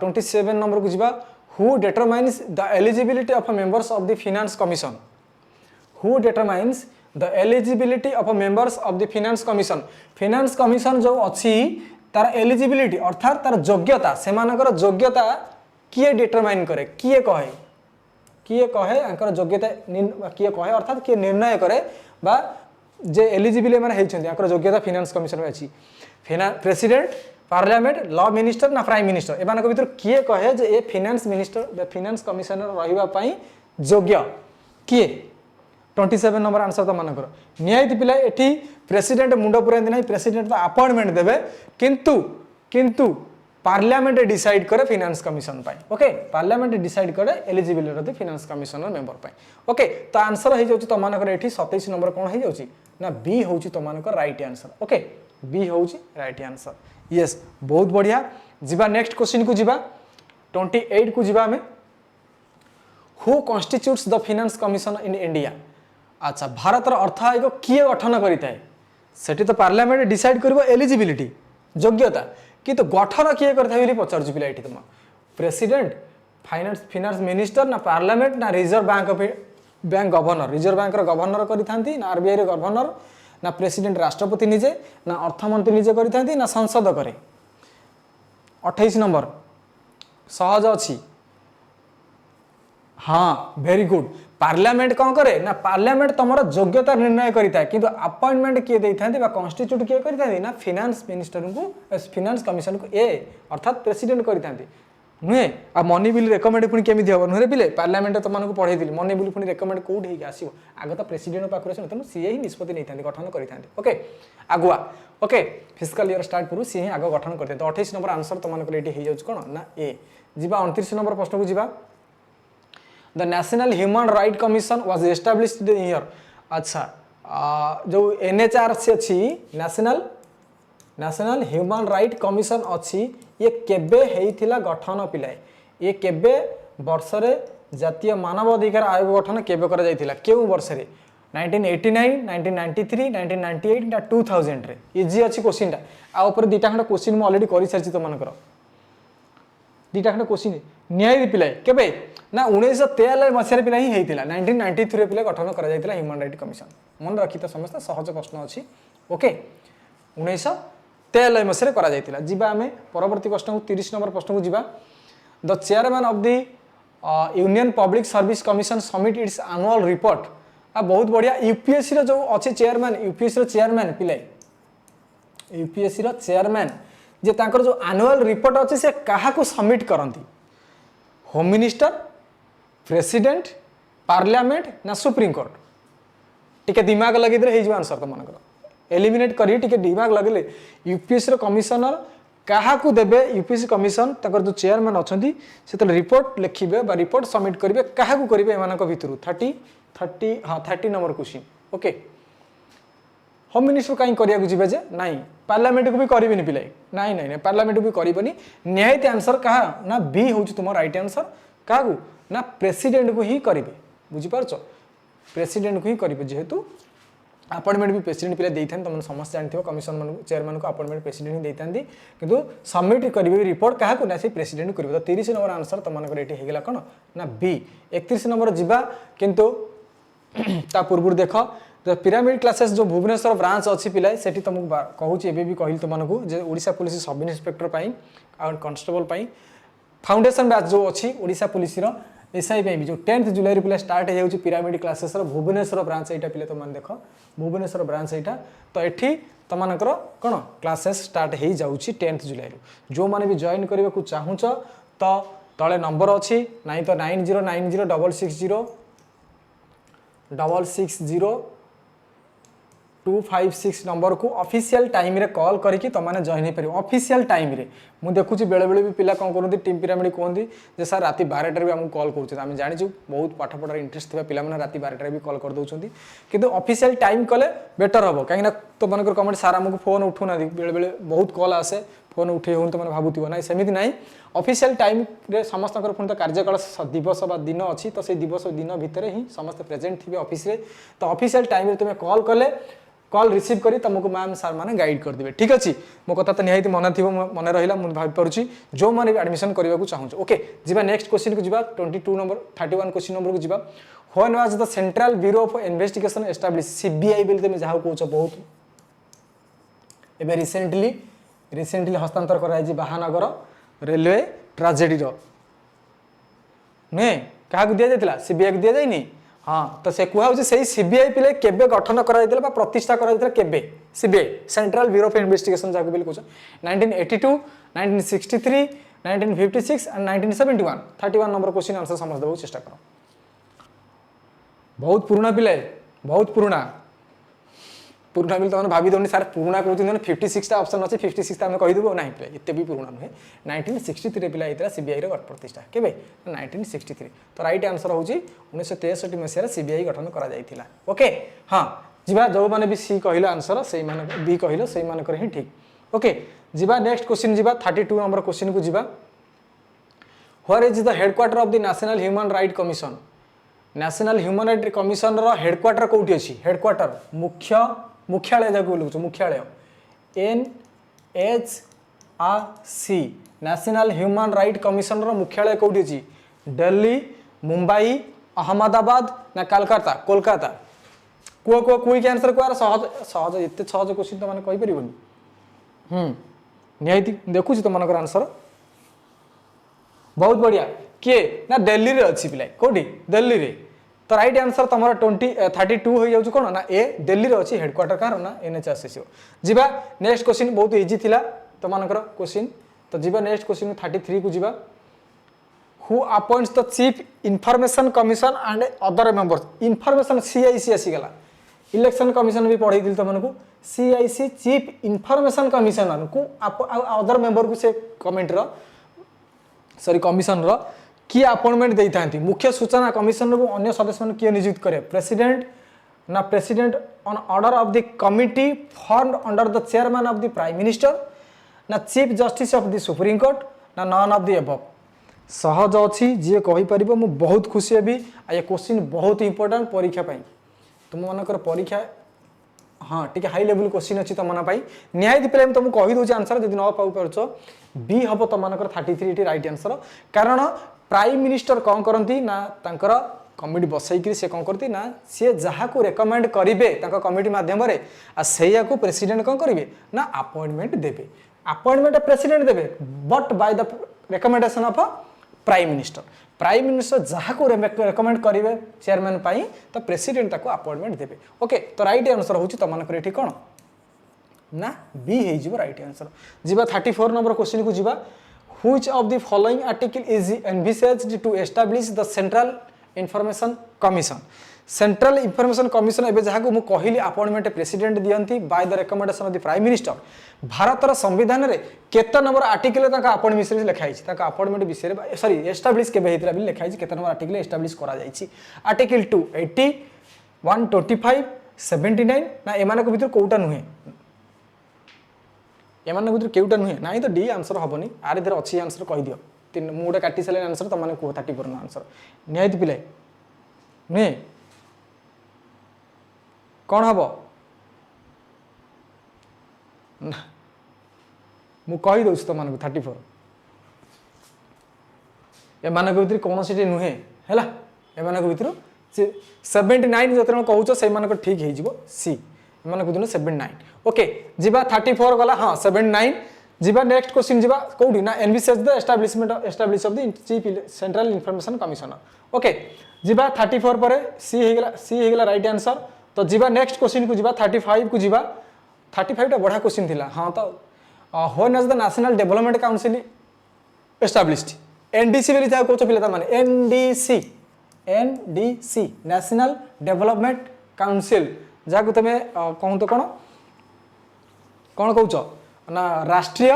27 नंबर को जीवा who determines the eligibility of members of the finance commission who determines the eligibility of members of the finance commission जो अच्छी तार एलिजिबिलिटी अर्थात तार योग्यता से योग्यता किए डिटरमाइन करे किए कहे आंकर योग्यता किए कहे अर्थात किए निर्णय करे बा जे एलिजिबल मैंने योग्यता फाइनेंस कमिशन में अच्छी प्रेसिडेंट पार्लियामेंट लॉ मिनिस्टर ना प्राइम मिनिस्टर एमान भर किए कहे जे ए फाइनेंस मिनिस्टर फाइनेंस कमिशनर रही योग्य किए 27 नंबर आंसर तो मानकर निहायती पिला एठी प्रेसिडेंट मुंड पुराती ना प्रेसिडेंट तो अपॉइंटमेंट देवे किंतु पार्लियामेंट डिसाइड करे फाइनेंस कमिशन पाई ओके पार्लियामेंट डिसाइड करे एलिजिबिलिटी फाइनेंस कमिशनर मेंबर पाई ओके तो आंसर हो जाउची तमानकर एठी 27 नंबर कोन हो जाउची ना बी होउची Tamhankar right answer okay B होउची राइट आंसर यस बहुत बढ़िया जीवा नेक्स्ट क्वेश्चन को जीवा 28 को जीवा हमें who constitutes the finance commission in India अच्छा भारत अर्थ आयोग किए गठन करिताए सेठी तो पार्लियामेंट डिसाइड करबो एलिजिबिलिटी योग्यता किंतु गठन किए करथाय बोली पचारछु पिला एठी तुम प्रेसिडेंट फाइनेंस मिनिस्टर ना पार्लियामेंट ना reserve bank governor reserve bank governor करिथांती ना आरबीआई रे गवर्नर ना प्रेसिडेंट राष्ट्रपति निजे ना अर्थमंत्री निजे करिथांती ना संसद करे 28 नंबर सहज अच्छी हाँ वेरी गुड पार्लियामेंट कौन करे ना पार्लियामेंट तुम योग्यता निर्णय करिता किंतु अपॉइंटमेंट किए देइथांती बा कॉन्स्टिट्यूट किए करिथांती ना फाइनेंस मिनिस्टर को फाइनेंस कमिशन को ए अर्थात प्रेसिडेंट करिथांती नुहे आ मनी बिल रेकमेंड पुनी केमिति हबो नुहे पिले पार्लियामेंट तो मानको पढाई दिली मनी बिल पुनी रेकमेंड कोड हेकी आसीबो आगो तो प्रेसिडेंट पाखरे छ तनु सीए ही निष्पत्ति नैथांती गठन करिथांती ओके आगुआ ओके फिस्कल ईयर स्टार्ट करू सीए ही आगो गठन करते तो 28 नंबर आंसर तो मानको रेडी हे जाउछ कोन ना ए जीवा 29 नंबर प्रश्न को जीवा the national human right commission was established in year अच्छा जो एनएचआरसी अच्छी नेशनल ह्यूमन राइट कमिशन अच्छी ये केबे हेइथिला गठन पिलाए ये केबे वर्ष रे जातीय मानव अधिकार आयोग गठन केबे करा जाइथिला केउ वर्ष रे 1989 1993 1998 ना 2000 रे इजी अच्छी क्वेश्चन आ ऊपर दुटा खंड क्वेश्चन मु ऑलरेडी करि सारछि तो मानकर दुटा खंड क्वेश्चन न्याय पिलाए केबे ना 1993 मसीह पिला ही हेइथिला 1993 पिला गठन करा जाइथिला ह्यूमन राइट कमिशन मन रखि त समस्त सहज प्रश्न अछि ओके 1993 मसीह करा जाइथिला जीवा हमें परवर्ती प्रश्न को 30 नंबर प्रश्न को जीवा the chairman of the union public service commission submit its annual report आ बहुत बढ़िया यूपीएससी रो जो अछि चेयरमैन यूपीएससी रो चेयरमैन पिले यूपीएससी रो चेयरमैन जे तांकर जो एनुअल रिपोर्ट अछि से काहा को सबमिट करंती होम मिनिस्टर प्रेसिडेंट पार्लियामेंट ना सुप्रीम कोर्ट टिके दिमाग लगे दे हो आंसर तो मनकर एलिमिनेट करी टिके दिमाग लगले यूपीएससी रो कमिशनर काहा को देबे यूपीएससी कमिशन तकर जो चेयरमैन अछंती से तो रिपोर्ट लिखिबे बा रिपोर्ट सबमिट करिवे काहा को करिवे एमानक भितरु 30 number question okay home minister कहीं करिया जीवे जे नाई पार्लियामेंट को भी करेनि पिलाई नाई पार्लियामेंट को भी करेनि निहायती आंसर कहा ना बी हूँ तुम राइट आंसर क्या ना प्रेसिडेंट को ही करेंगे बुझीपार प्रेसिडेंट को ही करेंगे जेहेतु अपॉइंटमेंट भी प्रेसिडेंट पिला देइथान तुम समस्त जानथिबो कमिशन मान चेयरमैन को अपॉइंटमेंट प्रेसिडेंट ही देइथांती किंतु सबमिट करिवे रिपोर्ट काहा को ना से प्रेसिडेंट करिवे तो 30 नंबर आंसर तुम मानकर एठी हेगला कोन ना बी 31 नंबर जिबा किंतु ता पूर्व देख द पिरामिड क्लासेस जो भुवनेश्वर ब्रांच अच्छी पिला सेठी तुमको कहूँ एबे भी कहली तुमको जे ओडिशा पुलिस सब इन्स्पेक्टर पाई और कांस्टेबल पाई फाउंडेशन बैच जो अच्छी ओडिशा पुलिस रो एसआई भी जो 10th जुलाई पिला स्टार्ट हो जाउची पिरामिड क्लासेस रो भुवनेश्वर ब्रांच एटा पिला तुम देख भुवनेश्वर ब्रांच एटा तो एठी तुमनकर कोन क्लासेस स्टार्ट हो जाउची 10th जुलाई रो जो माने भी जॉइन करबा को चाहूच तो तळे नंबर अच्छी नहीं तो 9090 660 256 नंबर को ऑफिशियल टाइम रे कॉल करके तुमने जॉइन हो पार ऑफिशियल टाइम रे ମୁଁ ଦେଖୁଛି ବେଳେବେଳେ ବି ପିଲା କ'ଣ କରନ୍ତି ଟିମ୍ ପିରାମିड କୁହନ୍ତି ଯେ ସାର୍ ରାତି 12টাରେ ବି ଆମକୁ କଲ୍ କରୁଛନ୍ତି। ଆମେ ଜାଣିଛୁ ବହୁତ ପାଠ ପଢ଼ାରେ ଇଣ୍ଟରେଷ୍ଟ ଥିବା ପିଲାମାନେ ରାତି 12টাରେ ବି କଲ୍ କରିଦେଉଛନ୍ତି, କିନ୍ତୁ ଅଫିସିଆଲ ଟାଇମ୍ କଲେ ବେଟର୍ ହେବ। କାହିଁକିନା ତୁମମାନଙ୍କର କମେଣ୍ଟ ସାର୍ ଆମକୁ ଫୋନ୍ ଉଠୁନାହାନ୍ତି, ବେଳେବେଳେ ବହୁତ କଲ୍ ଆସେ ଫୋନ୍ ଉଠେଇ ହେଉନି, ତୁମେ ଭାବୁଥିବ ନାହିଁ, ସେମିତି ନାହିଁ। ଅଫିସିଆଲ ଟାଇମ୍ରେ ସମସ୍ତଙ୍କର ପୁଣି ତ କାର୍ଯ୍ୟକାଳ ଦିବସ ବା ଦିନ ଅଛି, ତ ସେଇ ଦିବସ ଦିନ ଭିତରେ ହିଁ ସମସ୍ତେ ପ୍ରେଜେଣ୍ଟ ଥିବେ ଅଫିସରେ। ତ ଅଫିସିଆଲ ଟାଇମ୍ରେ ତୁମେ କଲ୍ କଲେ कॉल रिसीव करी तुमको मैम सार मैंने गाइड करदे। ठीक अच्छे, मो कथा तो निहाती मन थी मन रहा मुझे भाई जो मैंने एडमिशन करने को चाहूँ। ओके जीवा नेक्स्ट क्वेश्चन को जीवा 22 नंबर 31 क्वेश्चन नंबर को जीवा। When was the central bureau of investigation establish CBI बोली तुम जहाँ कौच बहुत एवं रिसेंटली हस्तांतर कर महानगर रेलवे ट्राजेडी नुहे क्या दि जाता सीबीआई को दि जाए। हाँ तो से कहूँ से सीबीआई पिले केबे गठन करा प्रतिष्ठा करा केबे CBI central bureau of investigation जहाँ भी कह 1982 1963 1956 एंड 1971 31 नंबर क्वेश्चन आंसर समझ देव चेष्टा कर। बहुत पुराना पिले बहुत पुराना पुराना बिल तुम भावी दौनी सार पुराना कहते 56टा ऑप्शन अच्छे 56 आम कहीदेव ना पिला एत भी पुराना नुहे 1963 पिला होता सीबीआई प्रतिष्ठा के 1963। तो राइट आंसर हूँ 1963 मसीह सीबीआई गठन करा। ओके हाँ जीवा जो मैंने भी सी कहल आंसर से बी कहल से ही ठीक। ओके जीवा नेक्स्ट क्वेश्चन जीवा 32 नंबर क्वेश्चन को जीवा। Where is the headquarter of the national human right commission. National human right commission रो हेडक्वार्टर कोठी अछि हेडक्वार्टर मुख्यालय जगह बोलूँ मुख्यालय NHRC national human right commission रो मुख्यालय कौटी अच्छी दिल्ली मुंबई अहमदाबाद ना कलकत्ता कोलकाता कह कह क्विक आंसर कह सहज सहज एत सहज क्वेश्चन तो मैंने कहीपर निहाती देखुँ तुम मनकर आंसर बहुत बढ़िया किए ना दिल्ली रे अच्छी पिला कौटी दिल्ली रे। तो राइट आंसर तुम 32 हो जाऊँ कौन ना ए दिल्ली रे अच्छी हेडक्वार्टर कार ना NHRC जीवा नेक्स्ट क्वेश्चन बहुत इजी थिला तुम मनकर क्वेश्चन। तो जीवा नेक्स्ट क्वेश्चन 33 को जीवा। Who appoints the chief information commission and other members information CIC आसीगला इलेक्शन कमिशन भी पढ़ाई थी तुमको CIC चीफ इनफॉरमेशन कमिशनर को अदर मेंबर को से कमेंट सॉरी कमिशन किए अपॉइंटमेंट दे था मुख्य सूचना कमिशन को अन्य सदस्य किए नियुक्त करे प्रेसिडेंट ना president on order of the committee formed under the chairman of the prime minister ना chief justice of the supreme court ना नॉन ऑफ द एबव। सहज अच्छी जी कहीपर मु बहुत खुशी हेबी ये क्वेश्चन बहुत इंपोर्टेंट परीक्षा तुम मनकर परीक्षा हाँ टी हाई लेवल क्वेश्चन अच्छी तुम मन निहाती पे तुमको कहीदे आंसर जब न पाच बी हम तुम 33 राइट आंसर कारण प्राइम मिनिस्टर कौन करती ना तांकर कमिटी बसईकरी से कौन करती ना सी जहाँ को रेकमेंड करेंगे कमिटी मध्यम से को प्रेसिडेंट कौन करेंगे ना अपॉइंटमेंट देवे अपॉइंटमेंट प्रेसिडेंट देवे but by the recommendation of prime minister जहाँ को रेकमेंड करेंगे चेयरमैन पाई तो प्रेसिडेंट ताको अपॉइंटमेंट देवे। ओके तो राइट आंसर हूँ तुम मनकर ये कौन ना बी हो राइट आंसर जीवा 34 नंबर क्वेश्चन को जीवा। Which of the following article is envisaged to establish the Central Information Commission? Central Information Commission एबे जहाँ को मु कहली अपॉइंटमेंट प्रेसिडेंट दियंती by the recommendation of the prime minister भारतर संविधान रे केते नंबर आर्टिकल ताका अपॉइंटमेंट विषय लिखा है ताका अपॉइंटमेंट विषय सॉरी एस्टाब्लिश केबे हेतला भी लिखा है केते नंबर आर्टिकल एस्टाब्लिश करा जायछि आर्टिकल 280 125 79 ना एमानक भितर कोउटा नुहे एमान भर केउटा नुहे ना तो डी आंसर हेनी आर इधर अच्छी आंसर कहीद मुझे गोटे काटी सारे आंसर तुम मैंने कह 34 आंसर निहाती पिले नुहे कौन हम मु कहीदे तुमको 34 एमान भर कौन सी नुहे है एमान भर 79 जो कहूच से ठीक हो सी एमान कहते 79। ओके जीवा 34 गला हाँ 79 जीवा नेक्स्ट क्वेश्चन जीवा कौटी ना envisages the establish of the chief central information commissioner. Okay जीवा 34 पर सी होगा राइट आंसर। तो जीवा नेक्स्ट क्वेश्चन को जीवा 35 को जीवा 35 टा बढ़िया क्वेश्चन थिला हाँ तो when was the national development council established NDC बोली था कोच पिला माने NDC नेशनल डेवलपमेंट काउंसिल जहाँ को तुम कहूँ तो कौन कौन कौच ना राष्ट्रीय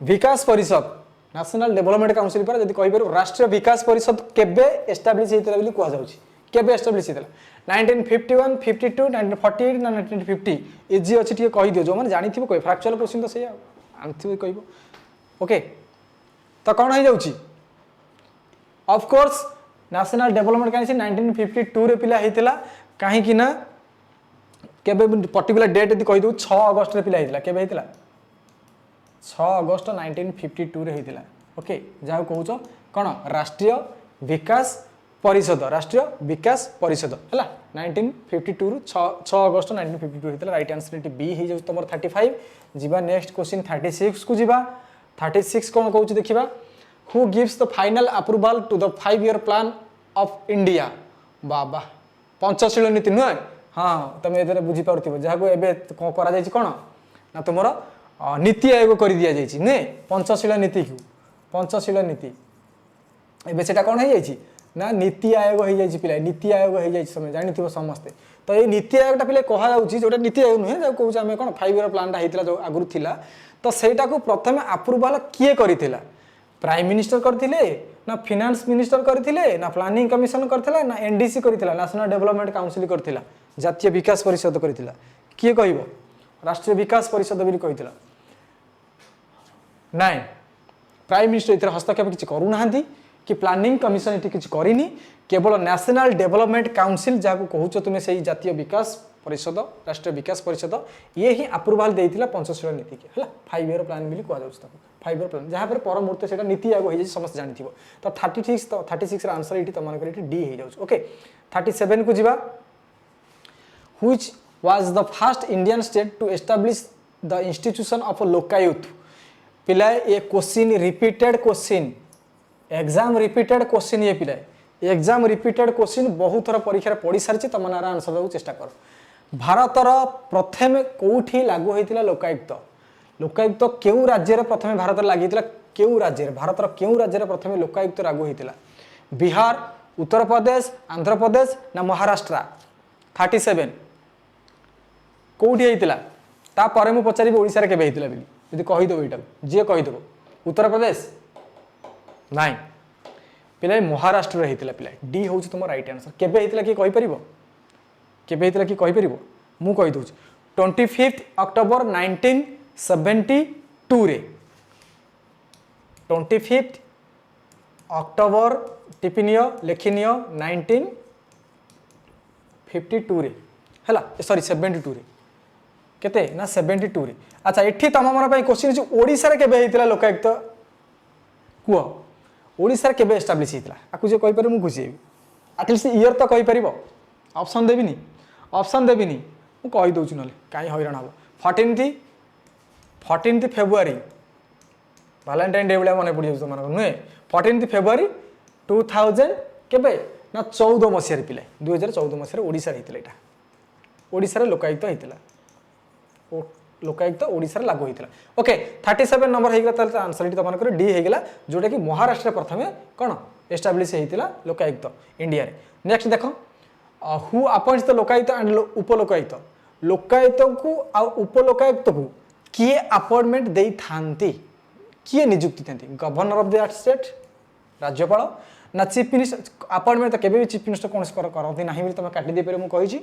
विकास परिषद नेशनल डेवलपमेंट काउंसिल पर जदि कहि परबो राष्ट्रीय विकास परिषद केबे एस्टाब्लिश हेतला बोली कुआ जाउची केबे एस्टाब्लिश हेतला 1951 52 1948 ना 1950 इजी अछि टिके कहि दियो जो माने जानि थिबो कोइ फ्रैक्चुअल क्वेश्चन तो सही आनथिबो कहिबो ओके तो कौन हो जाउची of course national development council 1952 रे पिला हेतिला काहे कि ना केबे पर्टिकुलर डेट यदि कहि दउ 6 अगस्त रे पिला हेतिला केबे हेतिला 6 अगस्त 1952 रे हेतिला ओके जाउ कहउचो कोन राष्ट्रीय विकास परिषद हला 1952 रु 6 अगस्त 1952 हेतिला राइट आंसर इट बी हे जाउ तमर 35 जिबा नेक्स्ट क्वेश्चन 36 को जिबा 36 कोन कहउची देखिबा who gives the final approval to the 5-year plan of India बाबा पंचशील नीति नुहे हाँ तुम ए बुझी पार्थिव जहाँ को एवं करा जायछि कोन ना तुमर नीति आयोग कर दिया जायछि ने पंचशील नीति को पंचशील नीति एबे सेटा कोन हे जायछि ना नीति आयोग हो जायछि पिला नीति आयोग हो जायछि समय जानिथिबो समस्ते तो ये नीति आयोगटा पिले कहा जाउछि जोटा नीति आयोग नुहे जो कहउछ हमें कोन 5-year प्लानटा हेतिला जो आगुरु थिला तो सेटा को प्रथमे अप्रूवल किए करिथिला प्राइम मिनिस्टर करथिले ना फाइनेंस मिनिस्टर करथिले ना प्लानिंग कमिशन करथिला ना एनडीसी करथिला नेशनल डेवलपमेंट काउंसिल करथिला जातीय विकास परिषद करथिला किए कहइबो राष्ट्रीय विकास परिषद बिल कहिथिला नाइन प्राइम मिनिस्टर इतर हस्तक्षेप किछि करू नाहंती कि प्लानिंग कमिशन इति किछि करिनी केवल नेशनल डेवलपमेंट काउंसिल जाको कहउछ तुमे सेही जातीय विकास परिषद राष्ट्रीय विकास परिषद ये ही अप्रूवल देइथिला पंचशील नीति के हला 5-year प्लान बिल कुआ जाउछ ताको 5-year प्लान जहाँ पर परमुहूर्त सेटा नीति आयोग हो जाय समस्त जानिथिबो तो 36 रा आंसर इति तमन करी डी हे जाउछ ओके 37 को जिबा which was the first Indian state to establish the institution of Lokayukta पिला ये question repeated question exam repeated question ये पिला एग्जाम रिपीटेड क्वेश्चन बहुत थर परीक्षा पढ़ी सारी तुम आंसर देवाक चेष्टा कर भारतर प्रथम कौटी लागू होता लोकायुक्त लोकायुक्त क्यों राज्य प्रथम भारत लगी क्यों राज्य भारतर क्यों राज्य प्रथम लोकायुक्त लागू होता बिहार उत्तर प्रदेश आंध्र प्रदेश ना महाराष्ट्र 37 कौटी होता मुझे पचारि ओडिशा रे केबे होता बोली कहीदेव यहाँ जी कहीदेव उत्तर प्रदेश नाइन पिला महाराष्ट्र होता पिला डी हूँ तुम राइट आंसर केबे होता कि कहीपर केबे होता कि कहीपर मु कहीदे 25 अक्टोबर 1972 रे 25 अक्टोबर टिपिनिय लेखिनिय 1952 रे हैला सॉरी 72 रे केते ना 72 रे अच्छा एठी तम मन पई क्वेश्चन जे ओडिसा रे केबे होता लोकायुक्त कुओ ओडिसा रे केबे एस्टैब्लिश होता आकु जे कहि पारे मु खुशी एटलिस्ट ईयर तो कहि परिबो ऑप्शन देबिनी मु कहि दउछु नले काई हैरान हबो 14 फेब्रुआरी वैलेंटाइन डे बले मने पड़ी जाउ मन नुहे 14 फेब्रुआरी 2000 केबे ना 14 मसिया पिले 2014 मसिया ओडिसा रे हितले एटा ओडिसा रे लोकायुक्त हितला ओ लोकायुक्त ओडिसा रे लागू हितला ओके 37 नंबर हे गेला त आंसर इटी तमन कर डी हे गेला जोटा कि महाराष्ट्र प्रथमे कोन एस्टैब्लिश हेतिला लोकायुक्त इंडिया रे नेक्स्ट देखो who appoints the Lokayukta and Upalokayukta Lokayukta को आ उपलोकायुक्त को किए अपॉइंटमेंट देई थांती किए नियुक्ति थांती गवर्नर ऑफ द स्टेट राज्यपाल ना चीफ मिनिस्टर अपॉइंटमेंट तो केबे भी चीफ मिनिस्टर कोन करती नाही बोली तुम काटी दे पारे मु कहिची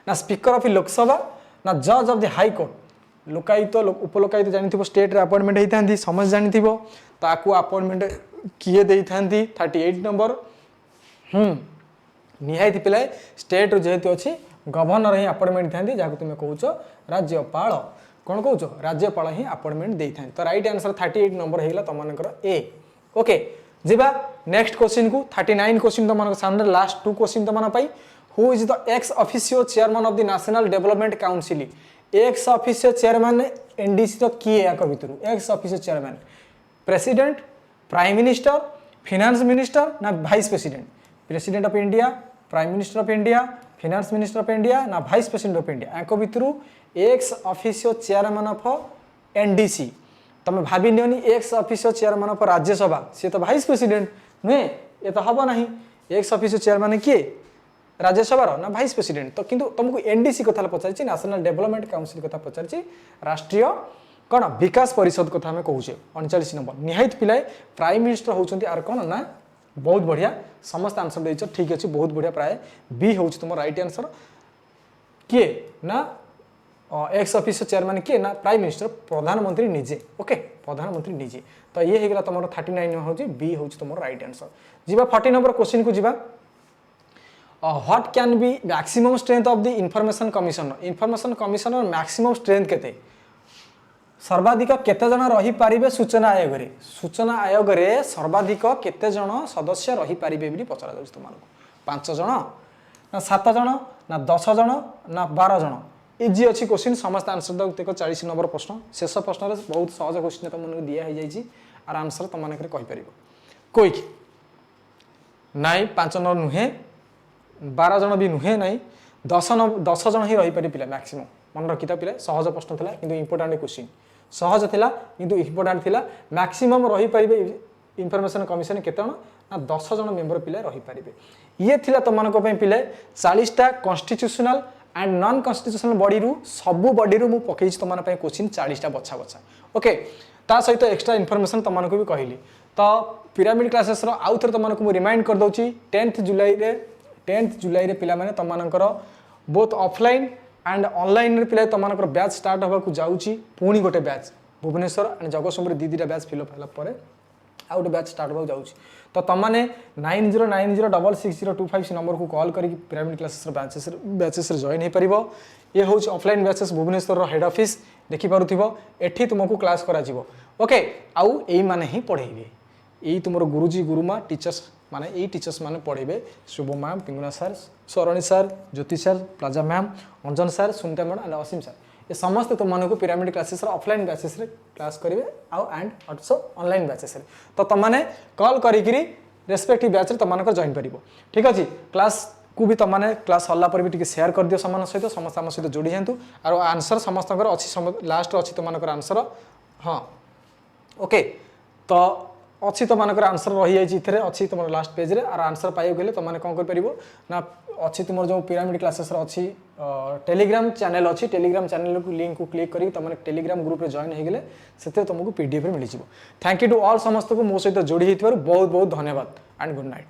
ना स्पीकर ऑफ लोकसभा ना जज of the high court Lokayukta Upalokayukta जानिथिबो स्टेट रे अपॉइंटमेंट हेइथांती समझ जानिथिबो ताकू अपॉइंटमेंट किए देई थांती 38 नंबर निहायती पिलाय स्टेट जेहेतु अच्छी गवर्नर ही अपॉइंटमेंट थांती जहाँ तुम कहूच राज्यपाल कौन कहूच राज्यपाल ही अपॉइंटमेंट दे था तो राइट आंसर 38 नंबर होगा तुम ए ओके जीवा नेक्स्ट क्वेश्चन को 39 क्वेश्चन तुम सामने लास्ट 2 क्वेश्चन तुम who is the ex officio chairman of the national development council ex officio chairman NDC तो किए या भितर ex officio chairman president prime minister finance minister ना vice president president of India prime minister of India finance minister of India ना वाइस प्रेसिडेंट ऑफ इंडिया यांक भितर ex officio chairman of NDC तुम भाभी नियोनी ex officio chairman of Rajya Sabha सी तो वाइस प्रेसिडेंट नुहे ये तो हम ना एक्स ऑफिशियो चेयरमैन किए राज्यसभा ना वाइस प्रेसिडेंट तो किंतु तुमको एनडीसी कथा पचार नेशनल डेवलपमेंट काउंसिल कथा पचार राष्ट्रीय कौन विकास परिषद कथा आम कहे 39 नंबर निहायत पिलाए प्राइम मिनिस्टर होउछंती आर कौन ना बहुत बढ़िया समस्त आंसर देछ ठीक अछि बहुत बढ़िया प्राय बी हो तुम राइट आंसर किए ना एक्स ऑफिस चेयरमैन किए ना प्राइम मिनिस्टर प्रधानमंत्री निजे ओके प्रधानमंत्री निजे तो ये हो गला तुम 39 हो बी हो तुम राइट आंसर जीवा 40 नंबर क्वेश्चन को जीवा what can be maximum strength of the information commissioner maximum strength केते सर्वाधिक केते जन रही पारिबे सूचना आयोग रे सर्वाधिक केते जन सदस्य रही पारिबे बिली पचरा जाउछ तुमको 5 जन ना 7 जन ना 10 जन ना 12 जन इजी अच्छी क्वेश्चन समस्त आंसर देख 40 नंबर प्रश्न शेष प्रश्न बहुत सहज क्वेश्चन तुमको दिया हो जाए आर आंसर तुम मानक कहीपर क्विक नाई 5 जन नुहे 12 जन भी नुहे नाई 10 जन ही रही पारे पिला मैक्सिमम मन रखी पिला सहज प्रश्न था कि इंपोर्टाट क्वेश्चन सहज था कि इंपोर्टाट था मैक्सिमम रही पारे इनफॉरमेशन कमिशन केते जन ना 10 जन मेंबर पिला रही पारे ये थिला तुमको पिला 40टा constitutional and non constitutional body रु सबु बॉडी रु मु पकई तुम क्वेश्चन 40टा बछा बछा ओके ता सहित एक्स्ट्रा इनफॉरमेशन तुमको भी कहली तो पिरामिड क्लासेस रो आउ थे तुमको मु रिमाइंड कर दउची 10th जुलाई रे पिला माने तुमनकर बोथ ऑफलाइन एंड ऑनलाइन रे पिला तुमनकर बैच स्टार्ट होबा को जाउची पुणी गोटे बैच भुवनेश्वर एंड जगतसिंहपुर दीदीटा बैच फिल अप होला परे आ गोटे बैच स्टार्ट होबा जाउची तो तुमने 9090660256 नंबर को कॉल करके पिरामिड क्लासेस बैचेस जॉइन हो पारिबो ये हूँ offline batches Bhubaneswar head office देखि पारुथिबो एठी तुमको क्लास करा जिवो ओके आउ एई माने ही पढ़ेइबे एई तुमरो गुरुजी गुरुमा टीचर्स माने एई टीचर्स माने पढ़ेइबे Shubh ma'am Pinguna sir Swarani sir Jyoti sir प्लाजा ma'am Anjan sir Sunita ma'am and Asim sir ये समस्त तुमको pyramid classes offline batches class करेंगे आउ एंड ऑल्सो ऑनलाइन बैचेस तो तुमने कॉल करी रेस्पेक्टिव बैच तुम जॉइन कर ठीक अच्छे क्लास को भी तुमने क्लास सरला पर भी शेयर कर दियो सामान सहित समस्त आम सहित जोड़ी जातु और आंसर समस्त अच्छी लास्ट अच्छी तुम आंसर हाँ ओके तो अच्छी तुम आंसर रही जाए अच्छी तुम लास्ट पेज रे और आंसर पाइब गले तुमने कौन कर ना अच्छी तुम जो पिरामिड क्लासेस अच्छी टेलीग्राम चैनल अच्छी टेलीग्राम चैनल को लिंक को क्लिक करी तुमने टेलीग्राम ग्रुप रे जॉइन हो गले से तुमको पीडीएफ मिल जाए थैंक यू टू ऑल समस्त को मो सहित जोड़ी होइथिबारु बहुत बहुत धन्यवाद एंड गुड नाइट।